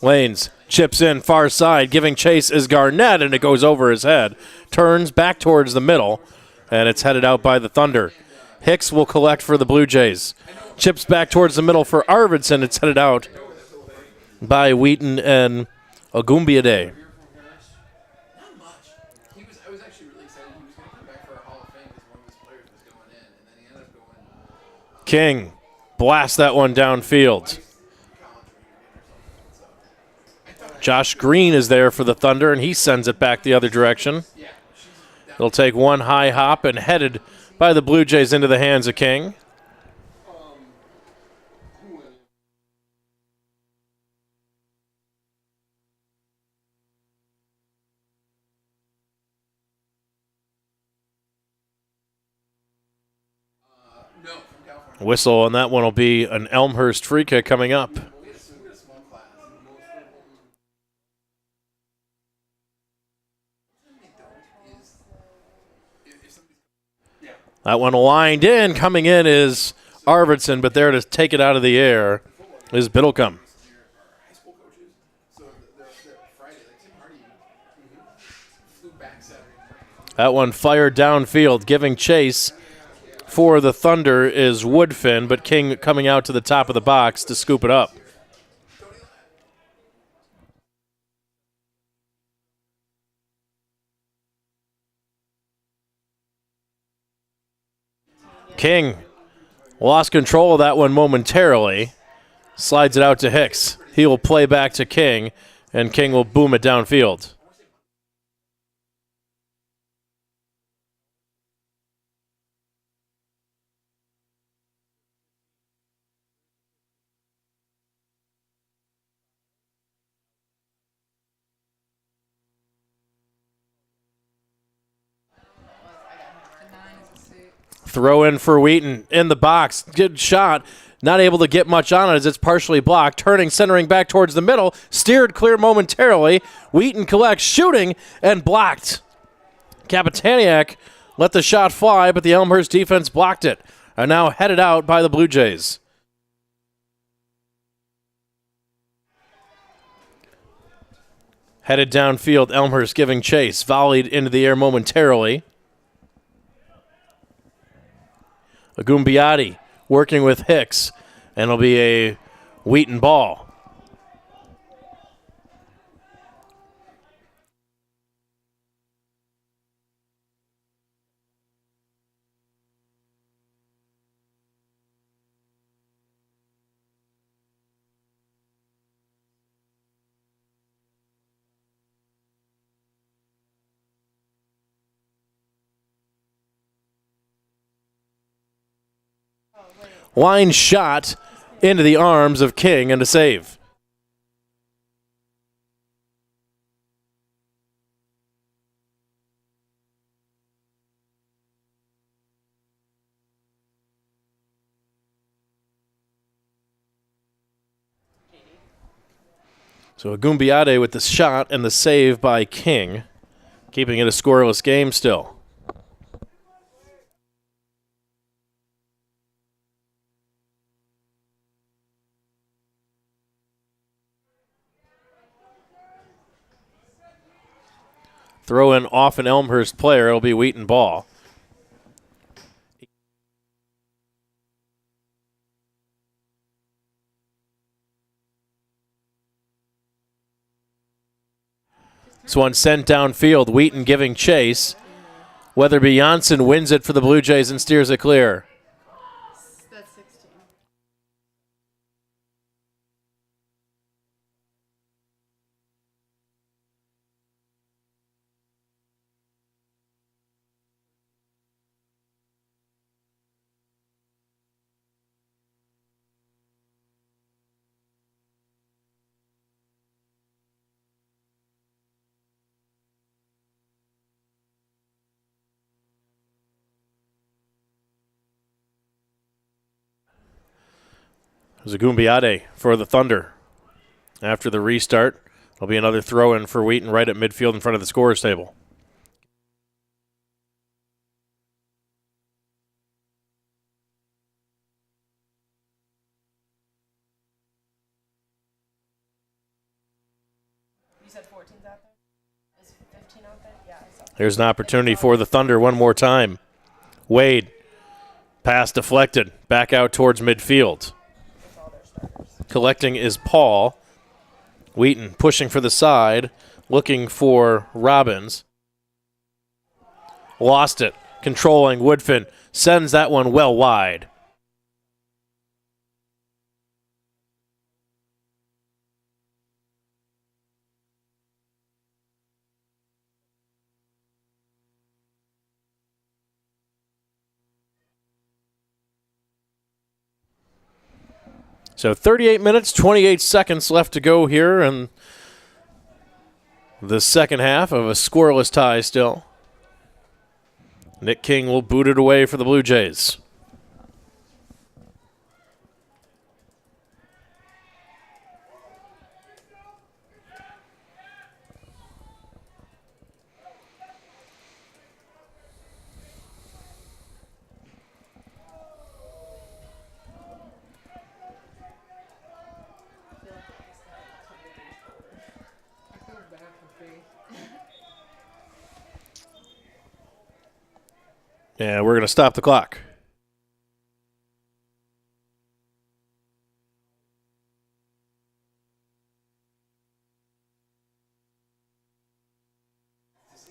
Lanes chips in far side. Giving chase is Garnett, and it goes over his head. Turns back towards the middle, and it's headed out by the Thunder. Hicks will collect for the Blue Jays. Chips back towards the middle for Arvidsson. It's headed out by Wheaton and Agumbiade. King blasts that one downfield. Josh Green is there for the Thunder, and he sends it back the other direction. It'll take one high hop and headed by the Blue Jays into the hands of King. Whistle on that one will be an Elmhurst free kick coming up. That one lined in. Coming in is Arvidsson, but there to take it out of the air is Biddlecombe. That one fired downfield, giving chase for the Thunder is Woodfin, but King coming out to the top of the box to scoop it up. King lost control of that one momentarily. Slides it out to Hicks. He will play back to King, and King will boom it downfield. Throw in for Wheaton in the box. Good shot. Not able to get much on it as it's partially blocked. Turning, centering back towards the middle. Steered clear momentarily. Wheaton collects, shooting, and blocked. Kapitaniak let the shot fly, but the Elmhurst defense blocked it. Are now headed out by the Blue Jays. Headed downfield, Elmhurst giving chase. Volleyed into the air momentarily. Agumbiati working with Hicks, and it'll be a Wheaton ball. Line shot into the arms of King and a save. So Agumbiade with the shot and the save by King, keeping it a scoreless game still. Throw in off an Elmhurst player. It'll be Wheaton ball. This one sent downfield. Wheaton giving chase. Weatherby Janssen wins it for the Blue Jays and steers it clear. That's 16. Zagumbiade for the Thunder. After the restart, there'll be another throw-in for Wheaton right at midfield in front of the scorer's table. You said 14's out there? Is 15 out there? Yeah, I saw. Here's an opportunity for the Thunder one more time. Wade, pass deflected, back out towards midfield. Collecting is Paul. Wheaton pushing for the side, looking for Robbins. Lost it. Controlling Woodfin. Sends that one well wide. So 38 minutes, 28 seconds left to go here in the second half of a scoreless tie still. Nick King will boot it away for the Blue Jays. And we're going to stop the clock.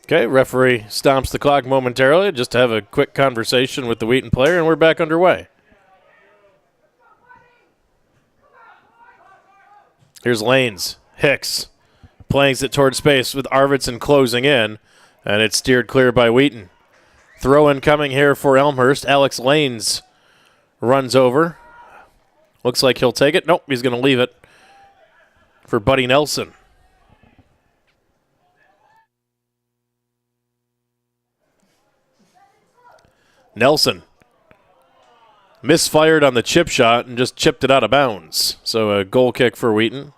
Okay, referee stomps the clock momentarily just to have a quick conversation with the Wheaton player, and we're back underway. Here's Lanes. Hicks playing it toward space with Arvidsson closing in, and it's steered clear by Wheaton. Throw-in coming here for Elmhurst. Alex Lanes runs over. Looks like he'll take it. Nope, he's going to leave it for Buddy Nelson. Nelson misfired on the chip shot and just chipped it out of bounds. So a goal kick for Wheaton.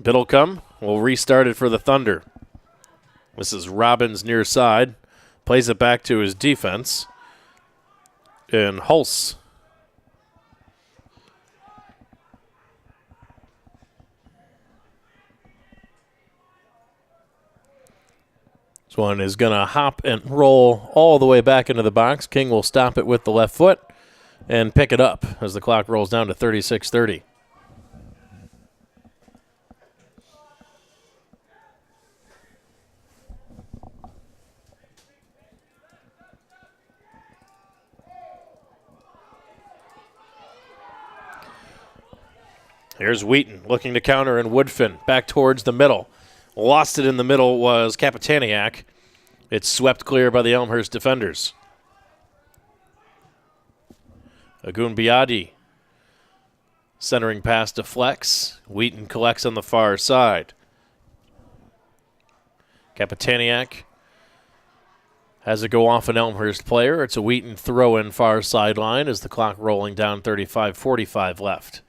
Biddlecombe will restart it for the Thunder. This is Robbins near side. Plays it back to his defense. And Hulse. This one is going to hop and roll all the way back into the box. King will stop it with the left foot and pick it up as the clock rolls down to 36:30. Here's Wheaton looking to counter, and Woodfin back towards the middle. Lost it in the middle was Kapitaniak. It's swept clear by the Elmhurst defenders. Agunbiadi centering pass to Flex. Wheaton collects on the far side. Kapitaniak has it go off an Elmhurst player. It's a Wheaton throw-in far sideline as the clock rolling down 35:45 left.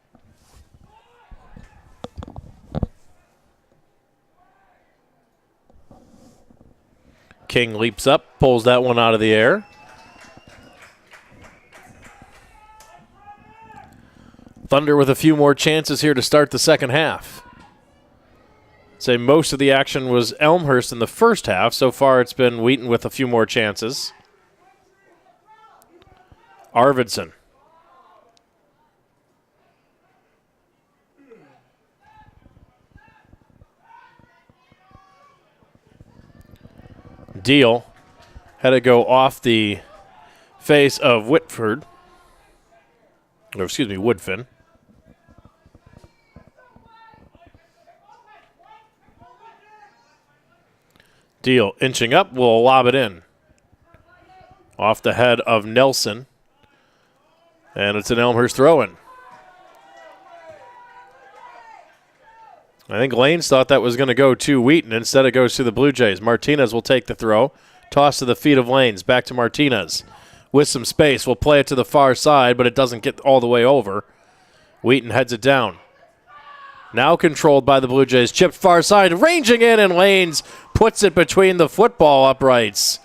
King leaps up, pulls that one out of the air. Thunder with a few more chances here to start the second half. I'd say most of the action was Elmhurst in the first half. So far it's been Wheaton with a few more chances. Arvidsson. Deal had to go off the face of Woodfin. Deal inching up, will lob it in. Off the head of Nelson. And it's an Elmhurst throw-in. I think Lanes thought that was going to go to Wheaton. Instead, it goes to the Blue Jays. Martinez will take the throw. Toss to the feet of Lanes. Back to Martinez. With some space, will play it to the far side, but it doesn't get all the way over. Wheaton heads it down. Now controlled by the Blue Jays. Chipped far side, ranging in, and Lanes puts it between the football uprights.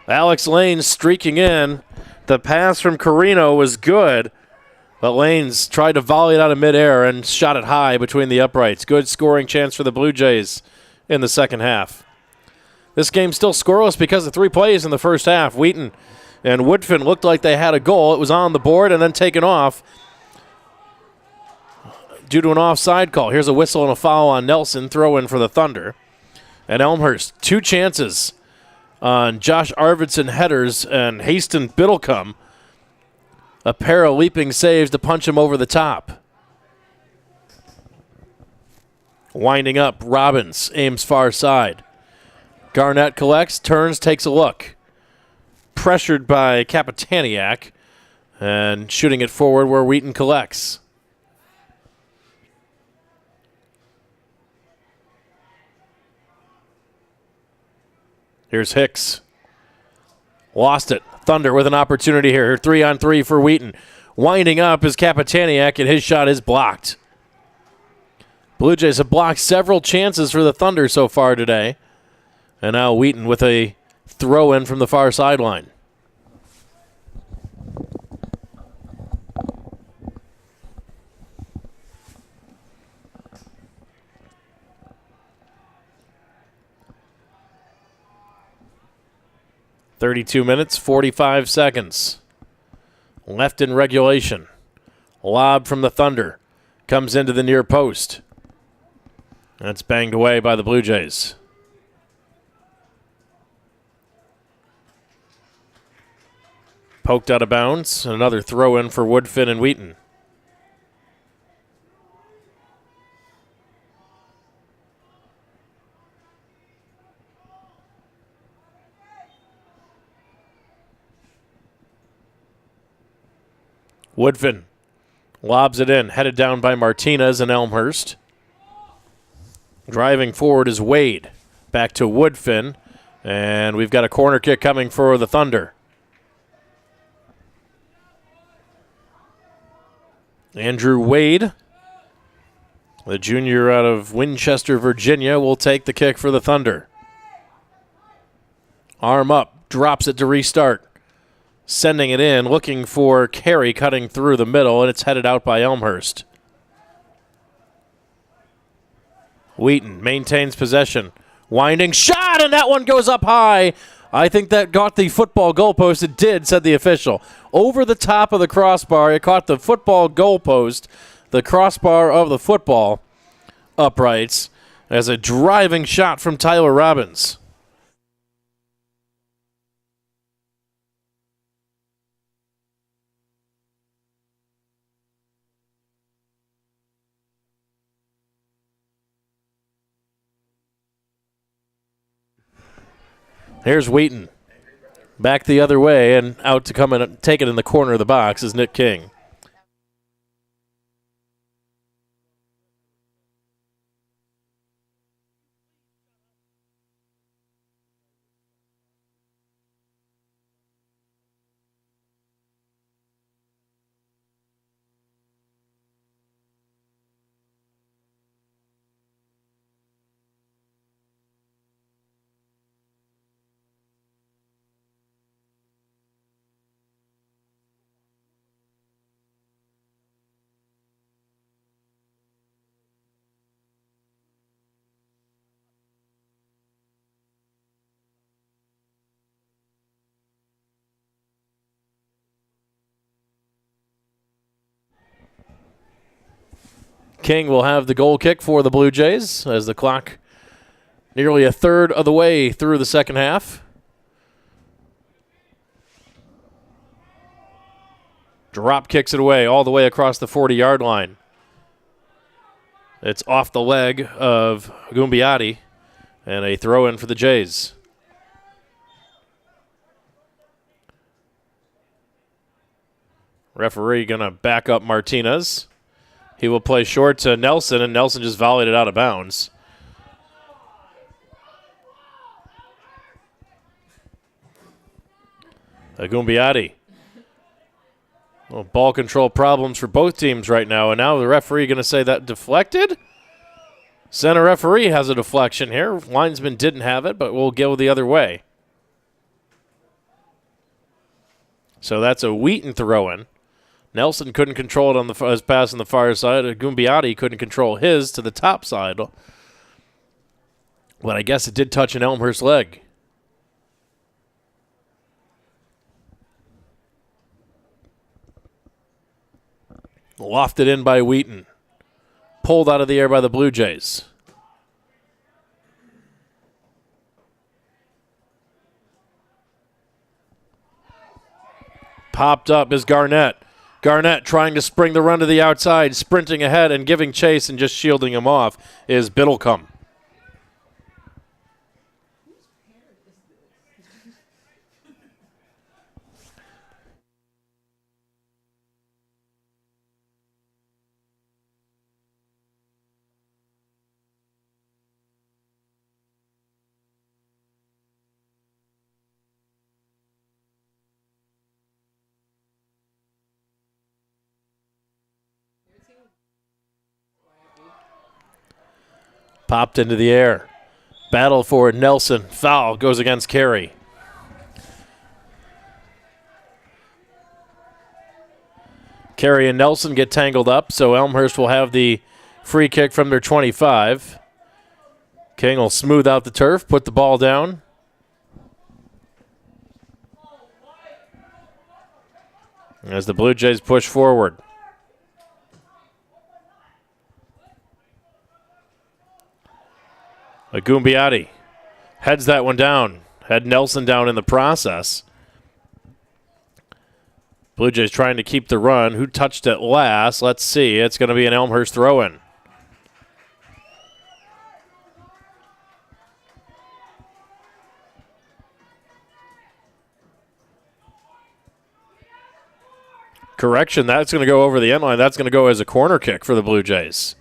Alex Lanes streaking in. The pass from Carino was good. But Lanes tried to volley it out of midair and shot it high between the uprights. Good scoring chance for the Blue Jays in the second half. This game's still scoreless because of 3 plays in the first half. Wheaton and Woodfin looked like they had a goal. It was on the board and then taken off due to an offside call. Here's a whistle and a foul on Nelson. Throw in for the Thunder. And Elmhurst, 2 chances on Josh Arvidsson headers and Haston Biddlecombe. A pair of leaping saves to punch him over the top. Winding up, Robbins aims far side. Garnett collects, turns, takes a look. Pressured by Kapitaniak and shooting it forward where Wheaton collects. Here's Hicks. Lost it. Thunder with an opportunity here. 3-on-3 for Wheaton. Winding up is Kapitaniak, and his shot is blocked. Blue Jays have blocked several chances for the Thunder so far today. And now Wheaton with a throw in from the far sideline. .32 minutes, 45 seconds left in regulation. Lob from the Thunder comes into the near post. That's banged away by the Blue Jays. Poked out of bounds. Another throw in for Woodfin and Wheaton. Woodfin lobs it in, headed down by Martinez and Elmhurst. Driving forward is Wade. Back to Woodfin, and we've got a corner kick coming for the Thunder. Andrew Wade, the junior out of Winchester, Virginia, will take the kick for the Thunder. Arm up, drops it to restart. Sending it in, looking for Carey cutting through the middle, and it's headed out by Elmhurst. Wheaton maintains possession. Winding shot, and that one goes up high. I think that got the football goalpost. It did, said the official. Over the top of the crossbar, it caught the football goalpost, the crossbar of the football uprights, as a driving shot from Tyler Robbins. Here's Wheaton. Back the other way, and out to come and take it in the corner of the box is Nick King. King will have the goal kick for the Blue Jays as the clock nearly a third of the way through the second half. Drop kicks it away all the way across the 40-yard line. It's off the leg of Gumbiati, and a throw in for the Jays. Referee going to back up Martinez. He will play short to Nelson, and Nelson just volleyed it out of bounds. Gumbiati. Well, ball control problems for both teams right now, and now the referee going to say that deflected? Center referee has a deflection here. Linesman didn't have it, but we'll go the other way. So that's a Wheaton throw-in. Nelson couldn't control it on his pass on the far side. Gumbiati couldn't control his to the top side. But I guess it did touch an Elmhurst leg. Lofted in by Wheaton. Pulled out of the air by the Blue Jays. Popped up is Garnett. Garnett trying to spring the run to the outside, sprinting ahead and giving chase and just shielding him off is Biddlecombe. Popped into the air. Battle for Nelson. Foul goes against Carey. Carey and Nelson get tangled up, so Elmhurst will have the free kick from their 25. King will smooth out the turf, put the ball down. As the Blue Jays push forward. Agumbiati heads that one down. Had Nelson down in the process. Blue Jays trying to keep the run. Who touched it last? Let's see. It's going to be an Elmhurst throw-in. Correction, that's going to go over the end line. That's going to go as a corner kick for the Blue Jays.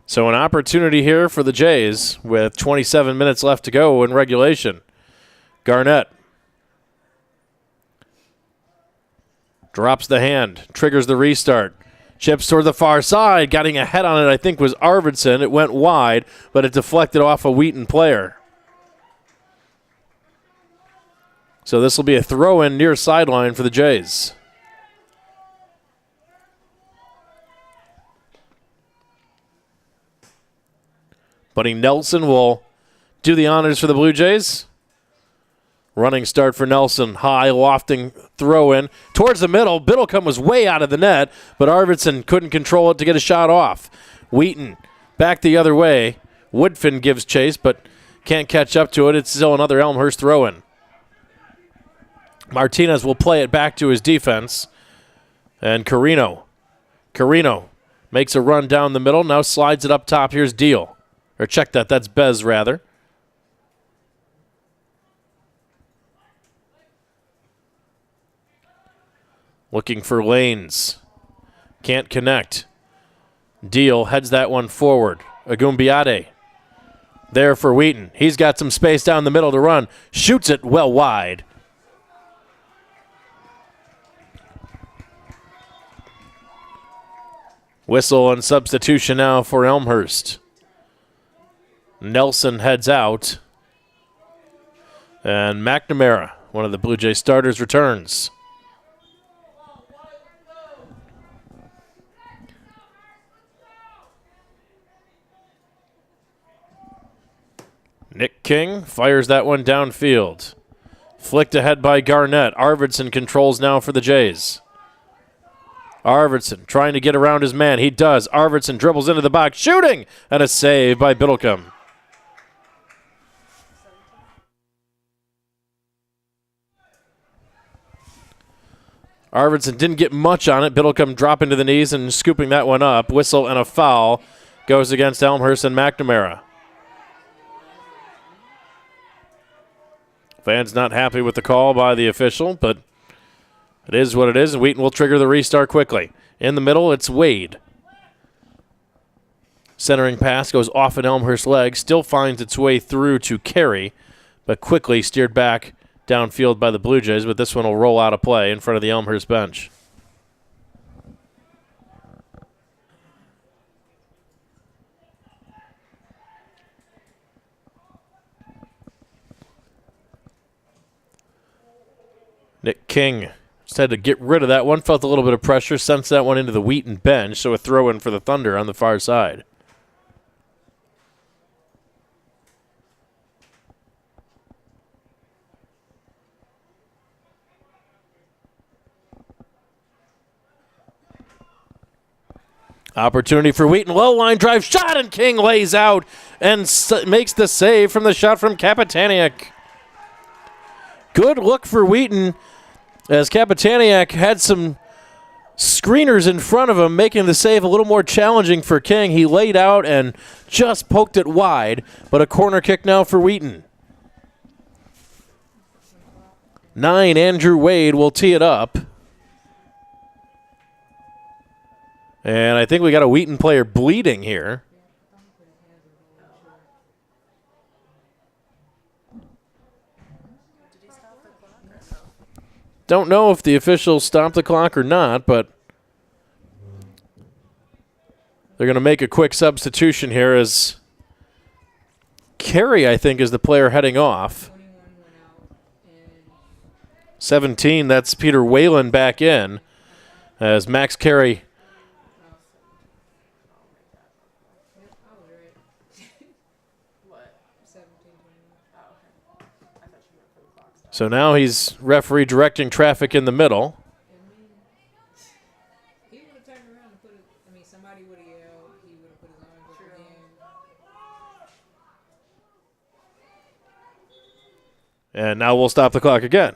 So an opportunity here for the Jays with 27 minutes left to go in regulation. Garnett drops the hand, triggers the restart. Chips toward the far side. Getting a head on it, I think, was Arvidsson. It went wide, but it deflected off a Wheaton player. So this will be a throw-in near sideline for the Jays. Buddy Nelson will do the honors for the Blue Jays. Running start for Nelson. High, lofting throw-in. Towards the middle. Biddlecombe was way out of the net, but Arvidsson couldn't control it to get a shot off. Wheaton back the other way. Woodfin gives chase, but can't catch up to it. It's still another Elmhurst throw-in. Martinez will play it back to his defense. And Carino makes a run down the middle. Now slides it up top. Here's Deal. Or check that. That's Bez, rather. Looking for lanes. Can't connect. Deal heads that one forward. Agumbiade there for Wheaton. He's got some space down the middle to run. Shoots it well wide. Whistle and substitution now for Elmhurst. Nelson heads out. And McNamara, one of the Blue Jay starters, returns. Nick King fires that one downfield. Flicked ahead by Garnett. Arvidsson controls now for the Jays. Arvidsson trying to get around his man. He does. Arvidsson dribbles into the box, shooting, and a save by Biddlecombe. Arvidsson didn't get much on it. Biddlecombe dropping to the knees and scooping that one up. Whistle and a foul goes against Elmhurst and McNamara. Fans not happy with the call by the official, but it is what it is, and Wheaton will trigger the restart quickly. In the middle, it's Wade. Centering pass goes off an Elmhurst leg, still finds its way through to Carey, but quickly steered back downfield by the Blue Jays, but this one will roll out of play in front of the Elmhurst bench. Nick King just had to get rid of that one. Felt a little bit of pressure. Sends that one into the Wheaton bench. So a throw in for the Thunder on the far side. Opportunity for Wheaton. Low line drive shot, and King lays out and makes the save from the shot from Kapitaniak. Good look for Wheaton as Kapitaniak had some screeners in front of him, making the save a little more challenging for King. He laid out and just poked it wide, but a corner kick now for Wheaton. 9, Andrew Wade will tee it up. And I think we got a Wheaton player bleeding here. Don't know if the officials stopped the clock or not, but they're going to make a quick substitution here as Carey, I think, is the player heading off. 17, that's Peter Whalen back in as Max Carey. So now he's referee directing traffic in the middle. He would have turned around and put it. I mean, somebody would have yelled. He would have put his arms up again. And now we'll stop the clock again.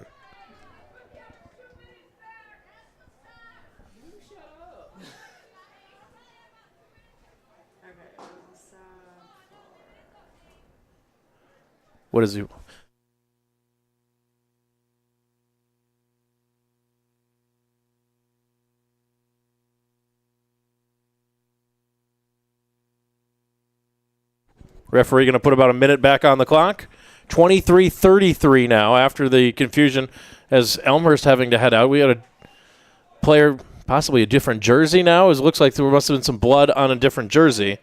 What is he? Referee going to put about a minute back on the clock. 23-33 now after the confusion as Elmhurst having to head out. We had a player, possibly a different jersey now. It looks like there must have been some blood on a different jersey.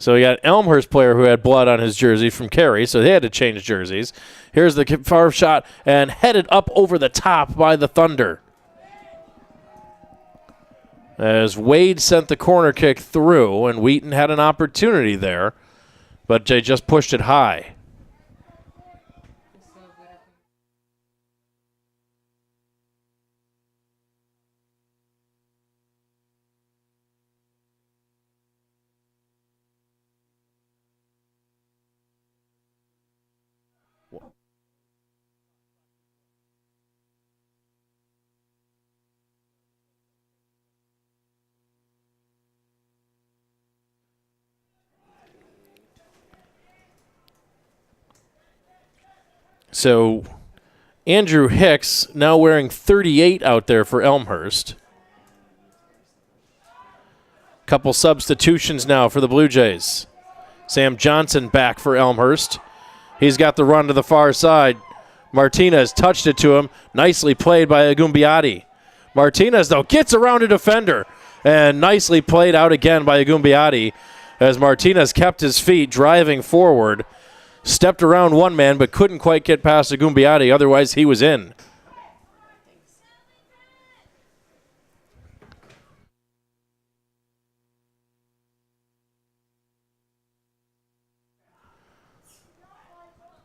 So we got an Elmhurst player who had blood on his jersey from Carey, so they had to change jerseys. Here's the far shot and headed up over the top by the Thunder. As Wade sent the corner kick through, and Wheaton had an opportunity there, but they just pushed it high. So Andrew Hicks now wearing 38 out there for Elmhurst. Couple substitutions now for the Blue Jays. Sam Johnson back for Elmhurst. He's got the run to the far side. Martinez touched it to him. Nicely played by Agumbiati. Martinez, though, gets around a defender. And nicely played out again by Agumbiati as Martinez kept his feet driving forward. Stepped around one man but couldn't quite get past Agumbiati. Otherwise, he was in.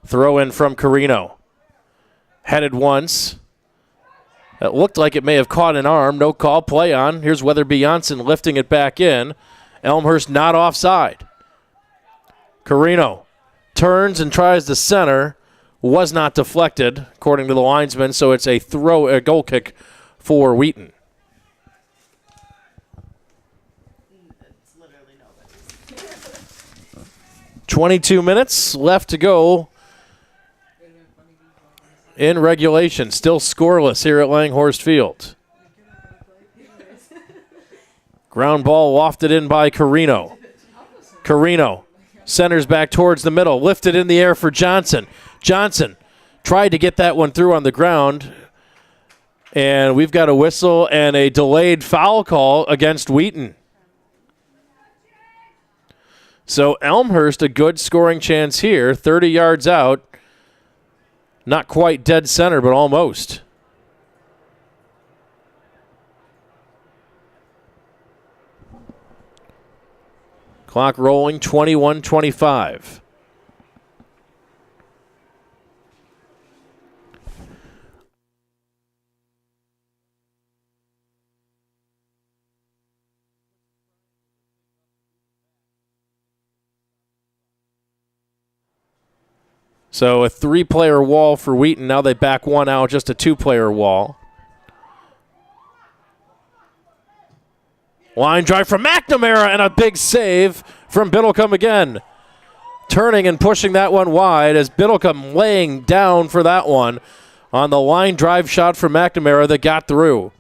Throw in from Carino. Headed once. It looked like it may have caught an arm. No call. Play on. Here's Weatherby Janssen lifting it back in. Elmhurst not offside. Carino turns and tries to center. Was not deflected, according to the linesman, so it's a goal kick for Wheaton. It's literally nobody's. 22 minutes left to go in regulation. Still scoreless here at Langhorst Field. Ground ball wafted in by Carino. Carino centers back towards the middle. Lifted in the air for Johnson. Johnson tried to get that one through on the ground. And we've got a whistle and a delayed foul call against Wheaton. So Elmhurst, a good scoring chance here. 30 yards out. Not quite dead center, but almost. Clock rolling, 21-25. So a three-player wall for Wheaton. Now they back one out, just a two-player wall. Line drive from McNamara and a big save from Biddlecombe again. Turning and pushing that one wide as Biddlecombe laying down for that one on the line drive shot from McNamara that got through.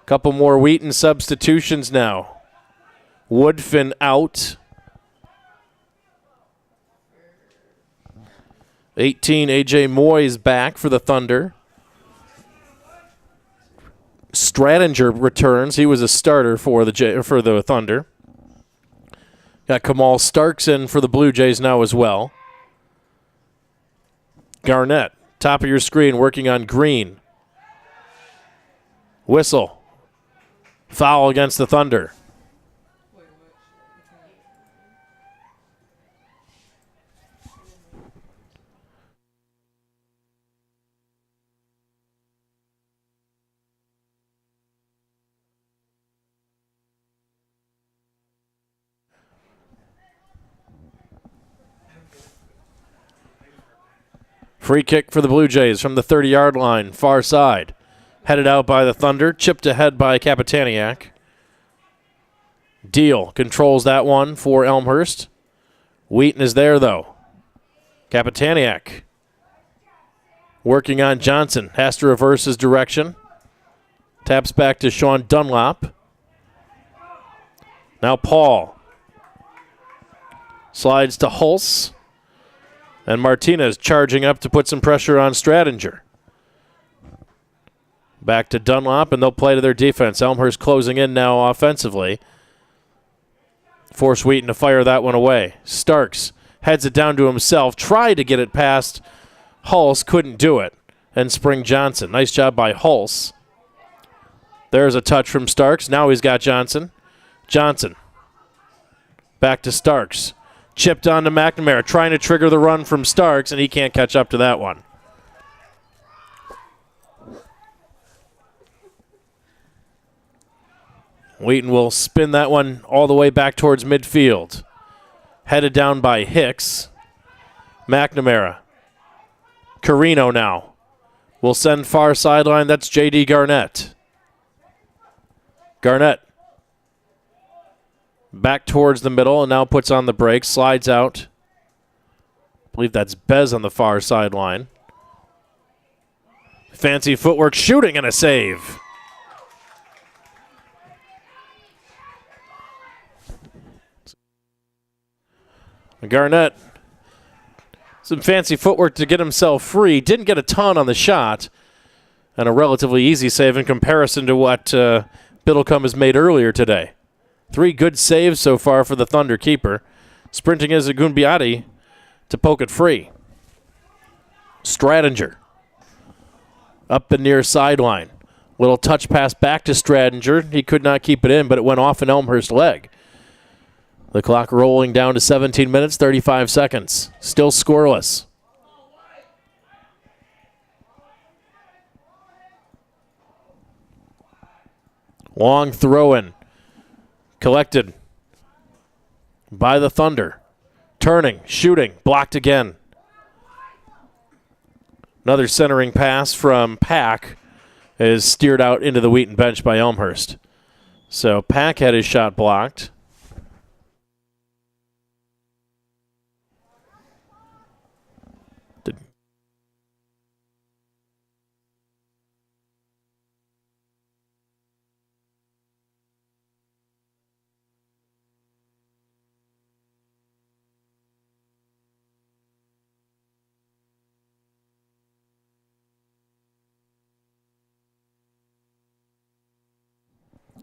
Couple more Wheaton substitutions now. Woodfin out. 18, A.J. Moyes back for the Thunder. Stradinger returns. He was a starter for the Thunder. Got Kamal Starks in for the Blue Jays now as well. Garnett, top of your screen, working on Green. Whistle. Foul against the Thunder. Free kick for the Blue Jays from the 30-yard line, far side. Headed out by the Thunder, chipped ahead by Kapitaniak. Deal controls that one for Elmhurst. Wheaton is there, though. Kapitaniak working on Johnson. Has to reverse his direction. Taps back to Sean Dunlop. Now Paul. Slides to Hulse. And Martinez charging up to put some pressure on Stradinger. Back to Dunlop, and they'll play to their defense. Elmhurst closing in now offensively. Force Wheaton to fire that one away. Starks heads it down to himself. Tried to get it past Hulse, couldn't do it. And Spring Johnson. Nice job by Hulse. There's a touch from Starks. Now he's got Johnson. Johnson. Back to Starks. Chipped on to McNamara, trying to trigger the run from Starks, and he can't catch up to that one. Wheaton will spin that one all the way back towards midfield. Headed down by Hicks. McNamara. Carino now. Will send far sideline. That's J.D. Garnett. Garnett. Back towards the middle and now puts on the brakes. Slides out. I believe that's Bez on the far sideline. Fancy footwork, shooting, and a save. Garnett, some fancy footwork to get himself free. Didn't get a ton on the shot. And a relatively easy save in comparison to what Biddlecombe has made earlier today. 3 good saves so far for the Thunder keeper. Sprinting is Agunbiati to poke it free. Stradinger up the near sideline. Little touch pass back to Stradinger. He could not keep it in, but it went off an Elmhurst leg. The clock rolling down to 17 minutes, 35 seconds. Still scoreless. Long throw-in. Collected by the Thunder. Turning, shooting, blocked again. Another centering pass from Pack is steered out into the Wheaton bench by Elmhurst. So Pack had his shot blocked.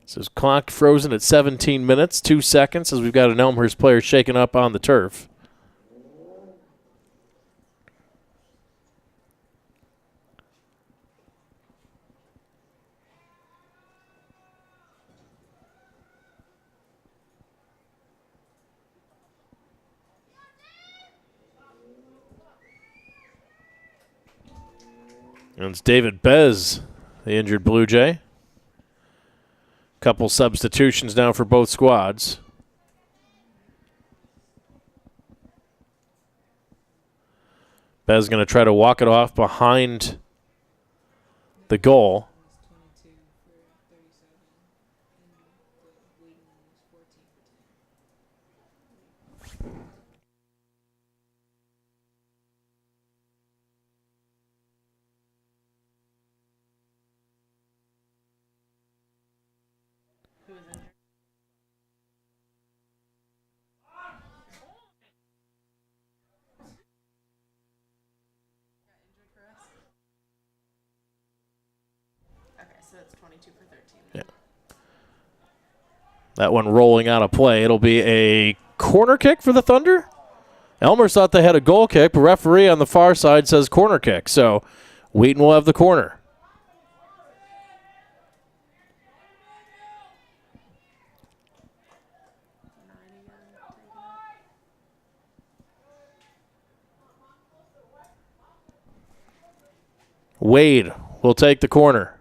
So his clock frozen at 17 minutes, 2 seconds, as we've got an Elmhurst player shaken up on the turf. And it's David Bez, the injured Blue Jay. Couple substitutions now for both squads. Bez going to try to walk it off behind the goal. that's 22 for 13. Yeah. That one rolling out of play. It'll be a corner kick for the Thunder. Elmhurst thought they had a goal kick, but referee on the far side says corner kick. So Wheaton will have the corner. Wade will take the corner.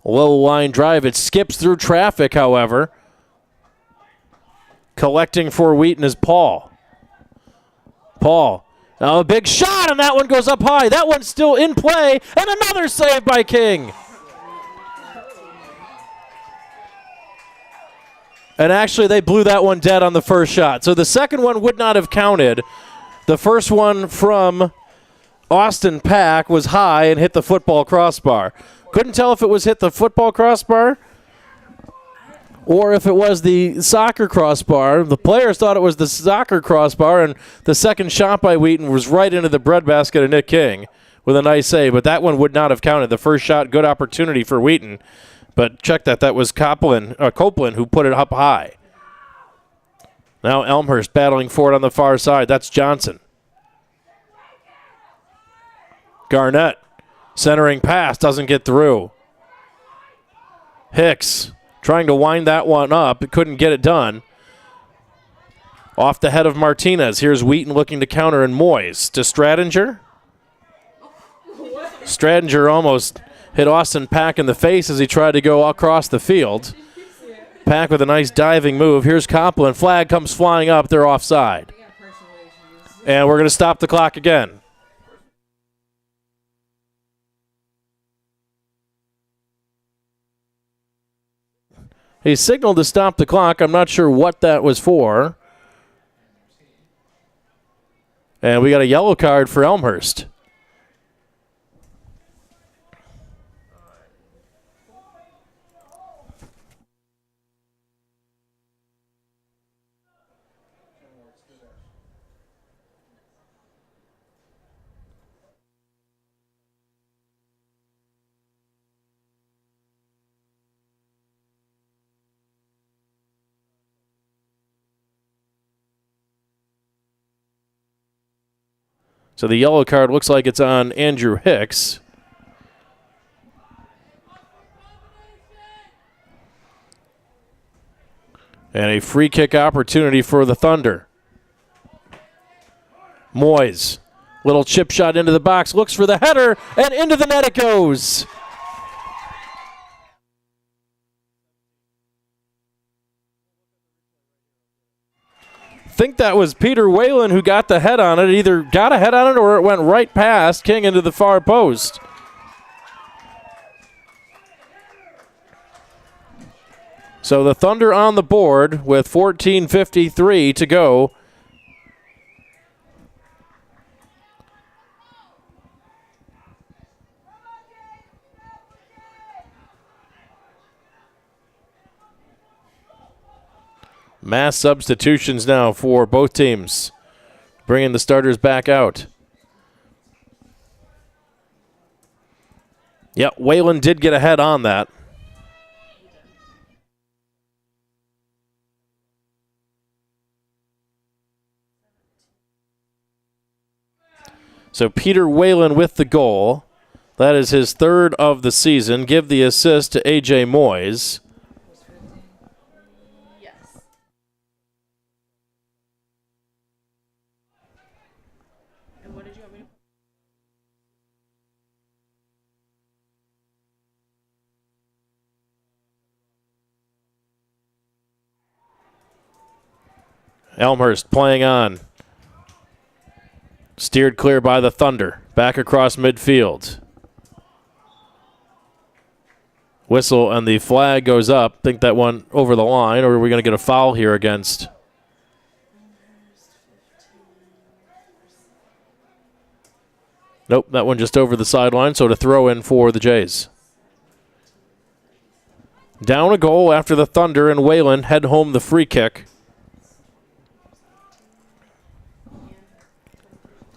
Low line drive. It skips through traffic, however. Collecting for Wheaton is Paul. Paul. Now a big shot, and that one goes up high. That one's still in play, and another save by King. And actually, they blew that one dead on the first shot. So the second one would not have counted. The first one from Austin Pack was high and hit the football crossbar. Couldn't tell if it was hit the football crossbar or if it was the soccer crossbar. The players thought it was the soccer crossbar, and the second shot by Wheaton was right into the breadbasket of Nick King with a nice save, but that one would not have counted. The first shot, good opportunity for Wheaton, but check that. That was Copeland who put it up high. Now Elmhurst battling for it on the far side. That's Johnson. Garnett, centering pass, doesn't get through. Hicks trying to wind that one up. It couldn't get it done. Off the head of Martinez. Here's Wheaton looking to counter, and Moyes to Stradinger. Stradinger almost hit Austin Pack in the face as he tried to go across the field. Pack with a nice diving move. Here's Copeland. Flag comes flying up. They're offside. And we're going to stop the clock again. He signaled to stop the clock. I'm not sure what that was for. And we got a yellow card for Elmhurst. So the yellow card looks like it's on Andrew Hicks. And a free kick opportunity for the Thunder. Moyes, little chip shot into the box, looks for the header, and into the net it goes. Think that was Peter Whalen who got the head on it. Either got a head on it or it went right past King into the far post. So the Thunder on the board with 14:53 to go. Mass substitutions now for both teams, bringing the starters back out. Yep, Whalen did get ahead on that. So Peter Whalen with the goal. That is his third of the season. Give the assist to A.J. Moyes. Elmhurst playing on. Steered clear by the Thunder. Back across midfield. Whistle and the flag goes up. Think that one over the line, or are we going to get a foul here against? Nope, that one just over the sideline, so to throw in for the Jays. Down a goal after the Thunder, and Whalen head home the free kick.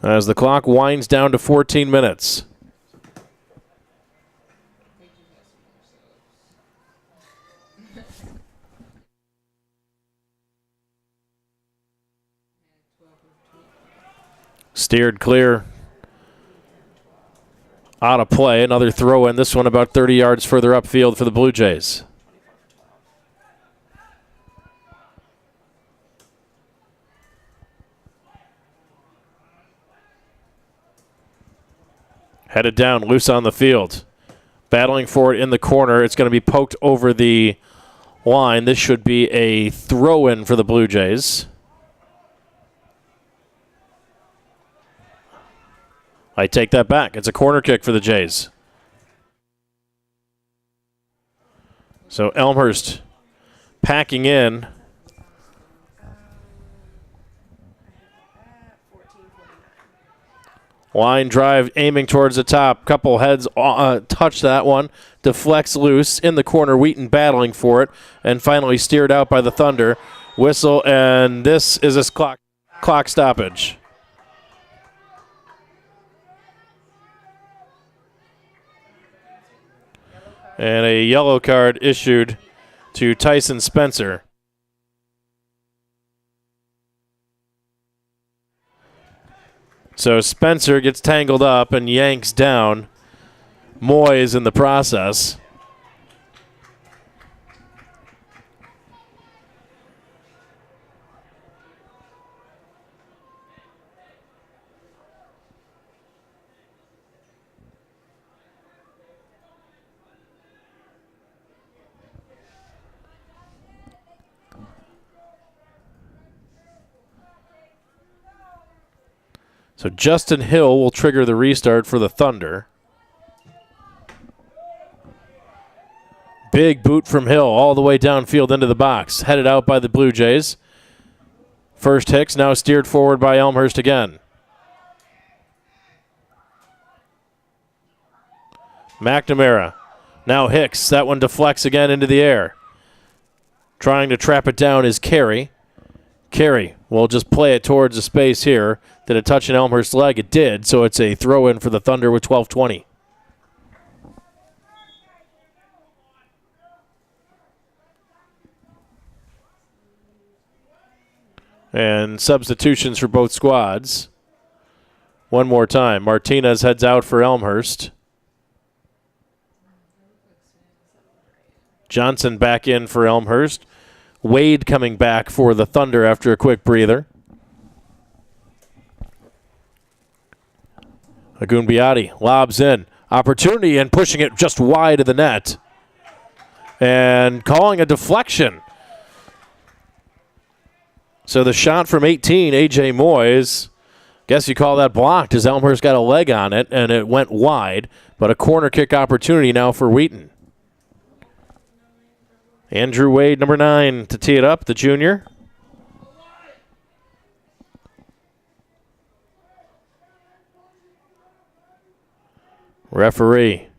As the clock winds down to 14 minutes. Steered clear. Out of play. Another throw in. This one about 30 yards further upfield for the Blue Jays. Headed down, loose on the field. Battling for it in the corner. It's going to be poked over the line. This should be a throw-in for the Blue Jays. I take that back. It's a corner kick for the Jays. So Elmhurst packing in. Line drive aiming towards the top. Couple heads touch that one. Deflects loose. In the corner, Wheaton battling for it. And finally steered out by the Thunder. Whistle, and this is a clock stoppage. And a yellow card issued to Tyson Spencer. So Spencer gets tangled up and yanks down Moyes in the process. So Justin Hill will trigger the restart for the Thunder. Big boot from Hill all the way downfield into the box. Headed out by the Blue Jays. First Hicks, now steered forward by Elmhurst again. McNamara. Now Hicks. That one deflects again into the air. Trying to trap it down is Carey. Carey will just play it towards the space here. Did it touch an Elmhurst leg? It did, so it's a throw-in for the Thunder with 12:20. And substitutions for both squads. One more time. Martinez heads out for Elmhurst. Johnson back in for Elmhurst. Wade coming back for the Thunder after a quick breather. Agunbiati lobs in. Opportunity and pushing it just wide of the net. And calling a deflection. So the shot from 18, A.J. Moyes, guess you call that blocked as Elmhurst got a leg on it and it went wide, but a corner kick opportunity now for Wheaton. Andrew Wade, number 9, to tee it up, the junior. Referee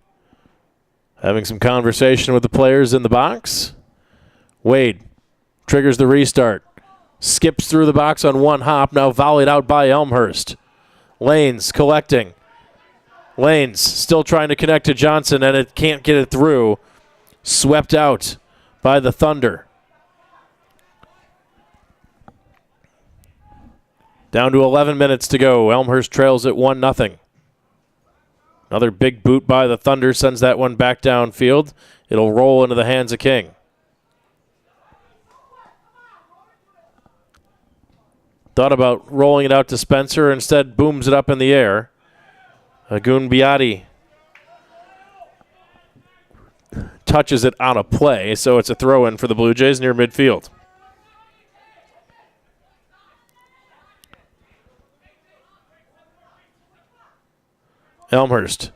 having some conversation with the players in the box. Wade triggers the restart. Skips through the box on one hop, now volleyed out by Elmhurst. Lanes collecting. Lanes still trying to connect to Johnson, and it can't get it through. Swept out by the Thunder. Down to 11 minutes to go. Elmhurst trails at 1-0. Another big boot by the Thunder sends that one back downfield. It'll roll into the hands of King. Thought about rolling it out to Spencer, instead booms it up in the air. Agunbiati touches it out of play, so it's a throw-in for the Blue Jays near midfield. Elmhurst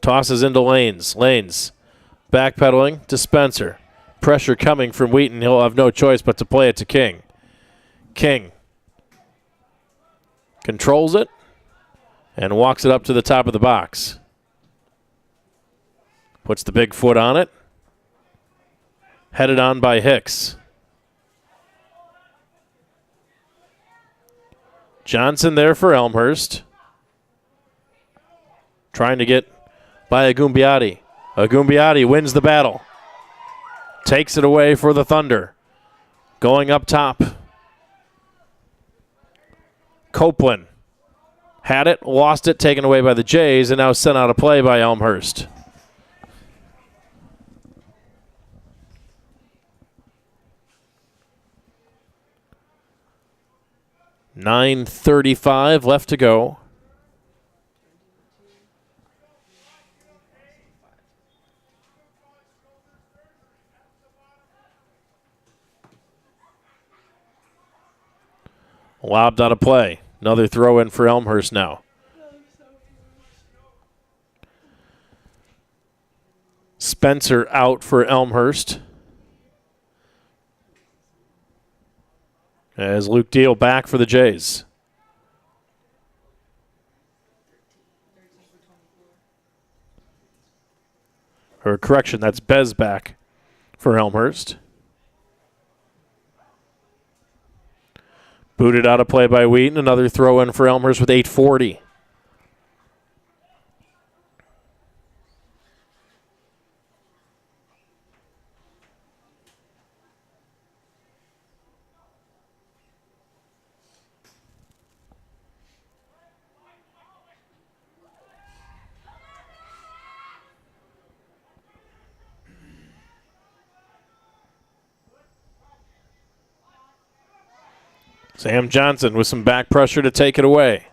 tosses into Lanes. Lanes backpedaling to Spencer. Pressure coming from Wheaton. He'll have no choice but to play it to King. King controls it and walks it up to the top of the box. Puts the big foot on it. Headed on by Hicks. Johnson there for Elmhurst. Trying to get by Agunbiati. Agunbiati wins the battle. Takes it away for the Thunder. Going up top. Copeland Had it, lost it, taken away by the Jays, and now sent out of play by Elmhurst. .9:35 left to go. Lobbed out of play. Another throw in for Elmhurst now. Spencer out for Elmhurst. As Luke Deal back for the Jays. Or correction, that's Bez back for Elmhurst. Booted out of play by Wheaton. Another throw in for Elmhurst with 8:40. Sam Johnson with some back pressure to take it away.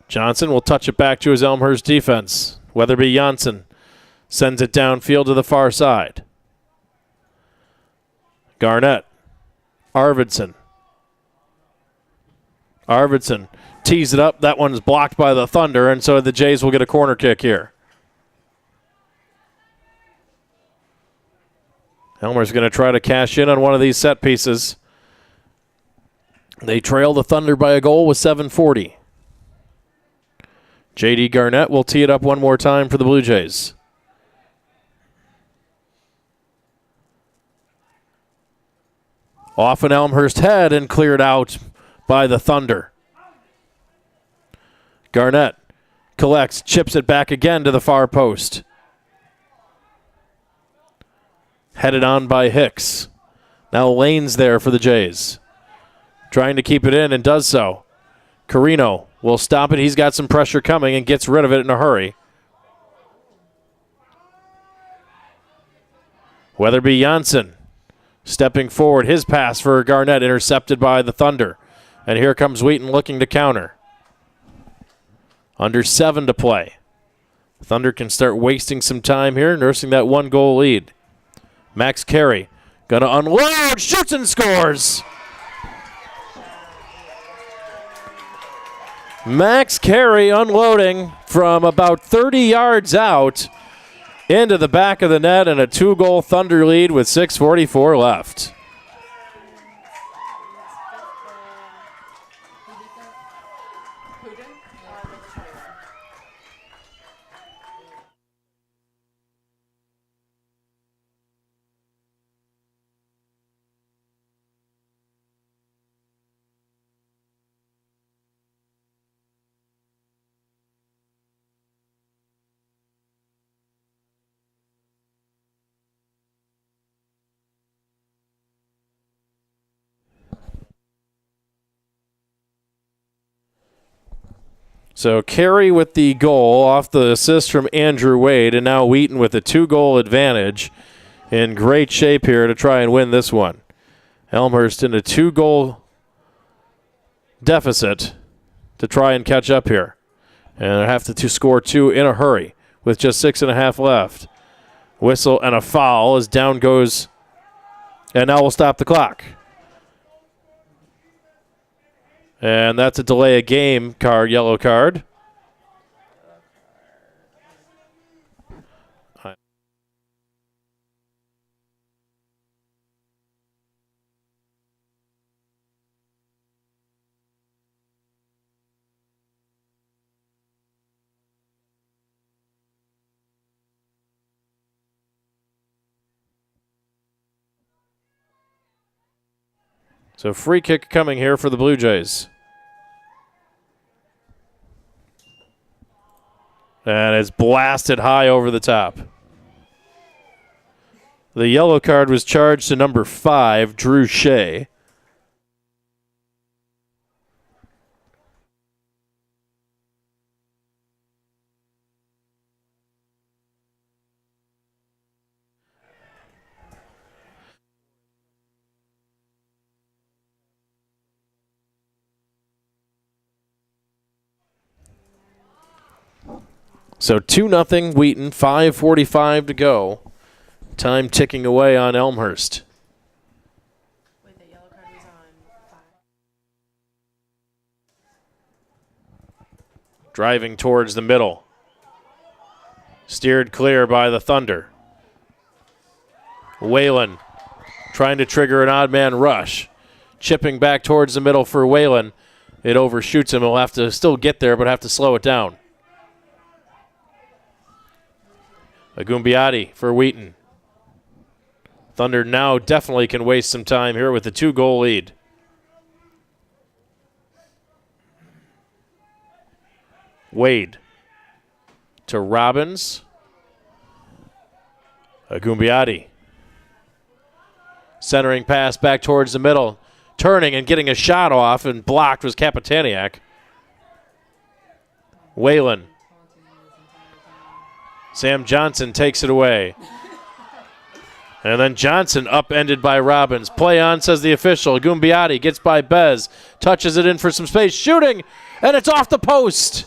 Johnson will touch it back to his Elmhurst defense. Weatherby Janssen sends it downfield to the far side. Garnett. Arvidsson. Arvidsson tees it up. That one's blocked by the Thunder, and so the Jays will get a corner kick here. Elmer's going to try to cash in on one of these set pieces. They trail the Thunder by a goal with 7:40. J.D. Garnett will tee it up one more time for the Blue Jays. Off an Elmhurst head and cleared out by the Thunder. Garnett collects, chips it back again to the far post. Headed on by Hicks. Now Lane's there for the Jays. Trying to keep it in and does so. Carino will stop it. He's got some pressure coming and gets rid of it in a hurry. Weatherby Janssen stepping forward. His pass for Garnett intercepted by the Thunder. And here comes Wheaton looking to counter. Under 7 to play. Thunder can start wasting some time here, nursing that 1-goal lead. Max Carey going to unload, shoots and scores. Max Carey unloading from about 30 yards out into the back of the net, and a 2-goal Thunder lead with 6:44 left. So Carey with the goal off the assist from Andrew Wade, and now Wheaton with a 2-goal advantage. In great shape here to try and win this one. Elmhurst in a 2-goal deficit to try and catch up here. And have to score 2 in a hurry with just 6.5 left. Whistle and a foul as down goes, and now we'll stop the clock. And that's a delay of game card, yellow card. So free kick coming here for the Blue Jays. And it's blasted high over the top. The yellow card was charged to number 5, Drew Shea. So 2-0 Wheaton, 5:45 to go. Time ticking away on Elmhurst. Wait, the yellow card was on 5. Driving towards the middle. Steered clear by the Thunder. Whalen trying to trigger an odd man rush. Chipping back towards the middle for Whalen. It overshoots him. He'll have to still get there, but have to slow it down. Agumbiati for Wheaton. Thunder now definitely can waste some time here with a 2-goal lead. Wade to Robbins. Agumbiati. Centering pass back towards the middle. Turning and getting a shot off and blocked was Kapitaniak. Whalen. Sam Johnson takes it away. And then Johnson upended by Robbins. Play on, says the official. Agumbiati gets by Bez. Touches it in for some space. Shooting, and it's off the post.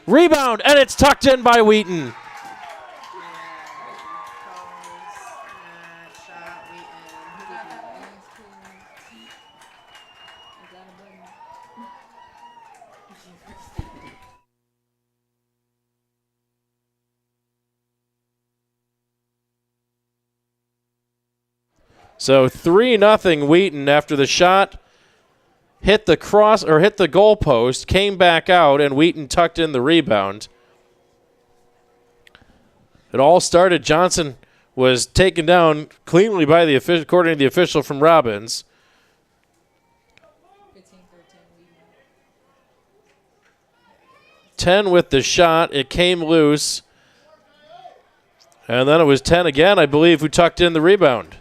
Rebound, and it's tucked in by Wheaton. So 3-0 Wheaton after the shot hit the cross or hit the goal post, came back out, and Wheaton tucked in the rebound. It all started. Johnson was taken down cleanly by the official, according to the official from Robbins. 15-13 Wheaton. 10 with the shot. It came loose. And then it was 10 again, I believe, who tucked in the rebound.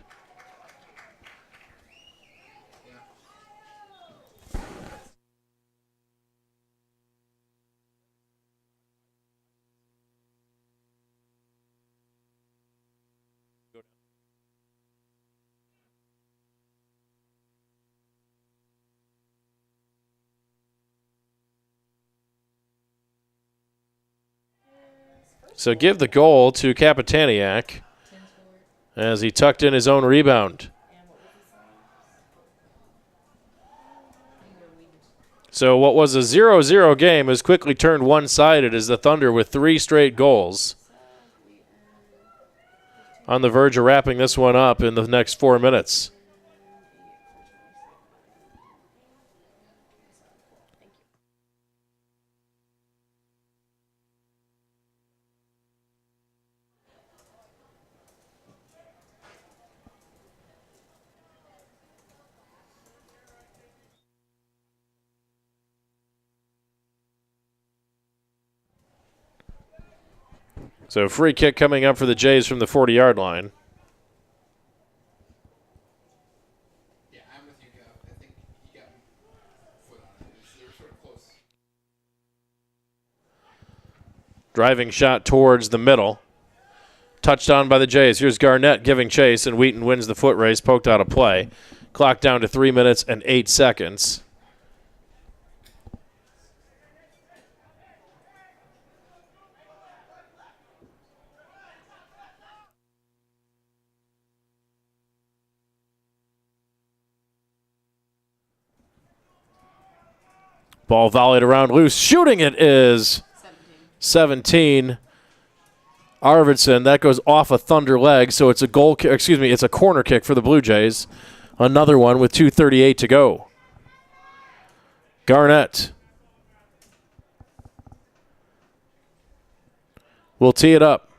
So give the goal to Kapitaniak as he tucked in his own rebound. So what was a 0-0 game has quickly turned one-sided as the Thunder with 3 straight goals. On the verge of wrapping this one up in the next 4 minutes. So free kick coming up for the Jays from the 40-yard line. Yeah, I'm with you, Gav. I think he got foot on it. They were sort of close. Driving shot towards the middle. Touched on by the Jays. Here's Garnett giving chase, and Wheaton wins the foot race, poked out of play. Clock down to 3 minutes and 8 seconds. Ball volleyed around loose. Shooting it is 17. Arvidsson, that goes off a Thunder leg, so it's a it's a corner kick for the Blue Jays. Another one with 2:38 to go. Garnett will tee it up.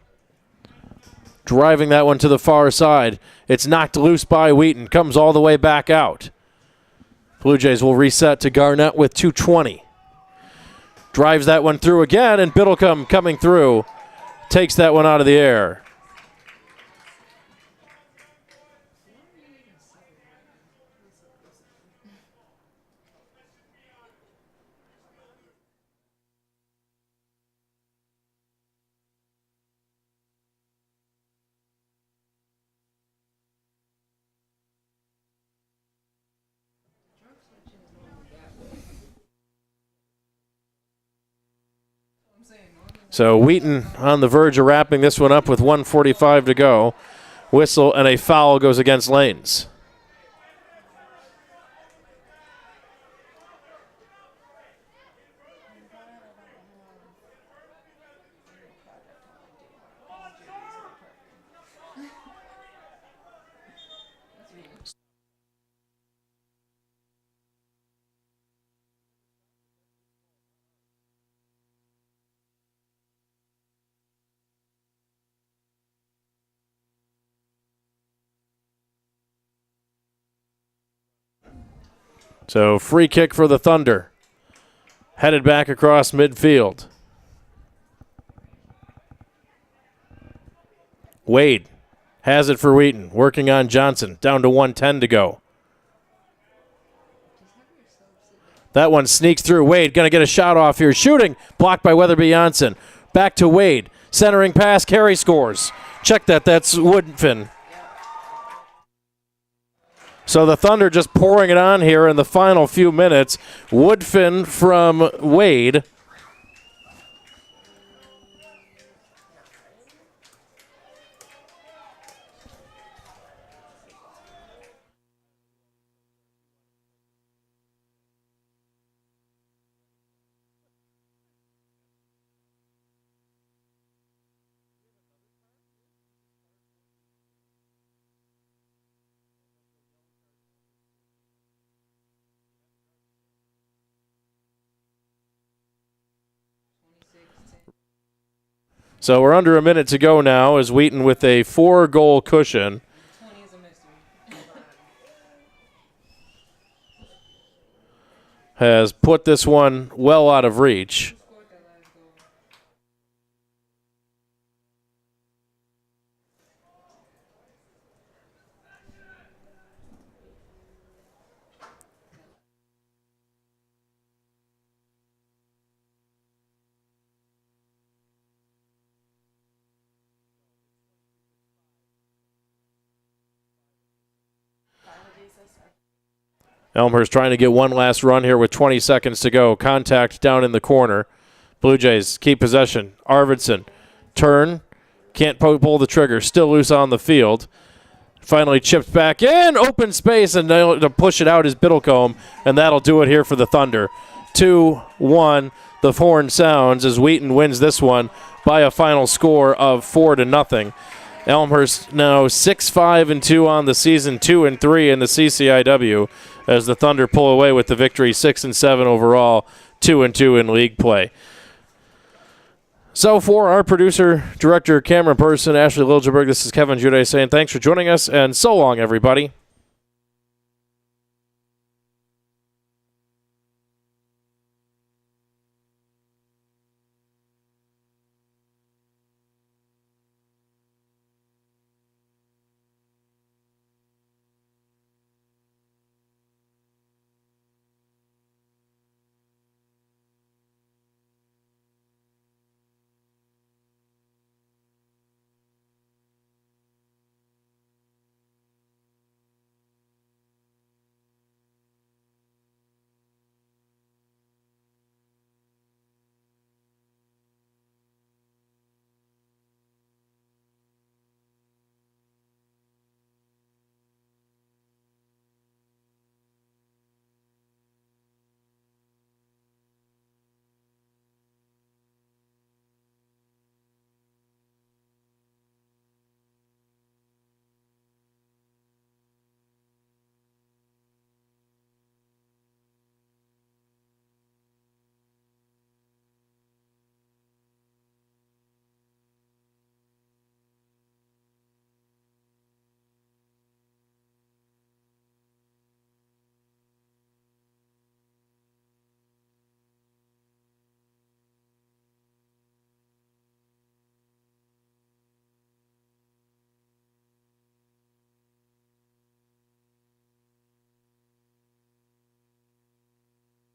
Driving that one to the far side. It's knocked loose by Wheaton. Comes all the way back out. Blue Jays will reset to Garnett with 2:20. Drives that one through again, and Biddlecombe coming through. Takes that one out of the air. I'm saying normally So Wheaton on the verge of wrapping this one up with 1:45 to go. Whistle and a foul goes against Lanes. So free kick for the Thunder. Headed back across midfield. Wade has it for Wheaton. Working on Johnson. Down to 1:10 to go. That one sneaks through. Wade going to get a shot off here. Shooting. Blocked by Weatherby Janssen. Back to Wade. Centering pass. Carey scores. Check that. That's Woodfin. So the Thunder just pouring it on here in the final few minutes. Woodfin from Wade. So we're under a minute to go now as Wheaton with a 4-goal cushion. 20 is a mystery. Has put this one well out of reach. Who scored that last goal? Elmhurst trying to get one last run here with 20 seconds to go. Contact down in the corner. Blue Jays keep possession. Arvidsson, turn. Can't pull the trigger. Still loose on the field. Finally chipped back in. Open space, and to push it out is Biddlecombe, and that'll do it here for the Thunder. 2-1. The horn sounds as Wheaton wins this one by a final score of 4-0. Elmhurst now 6-5-2 on the season, 2-3 in the CCIW, as the Thunder pull away with the victory, 6-7 overall, 2-2 in league play. So for our producer, director, camera person, Ashley Liljeberg, this is Kevin Jude saying thanks for joining us, and so long, everybody.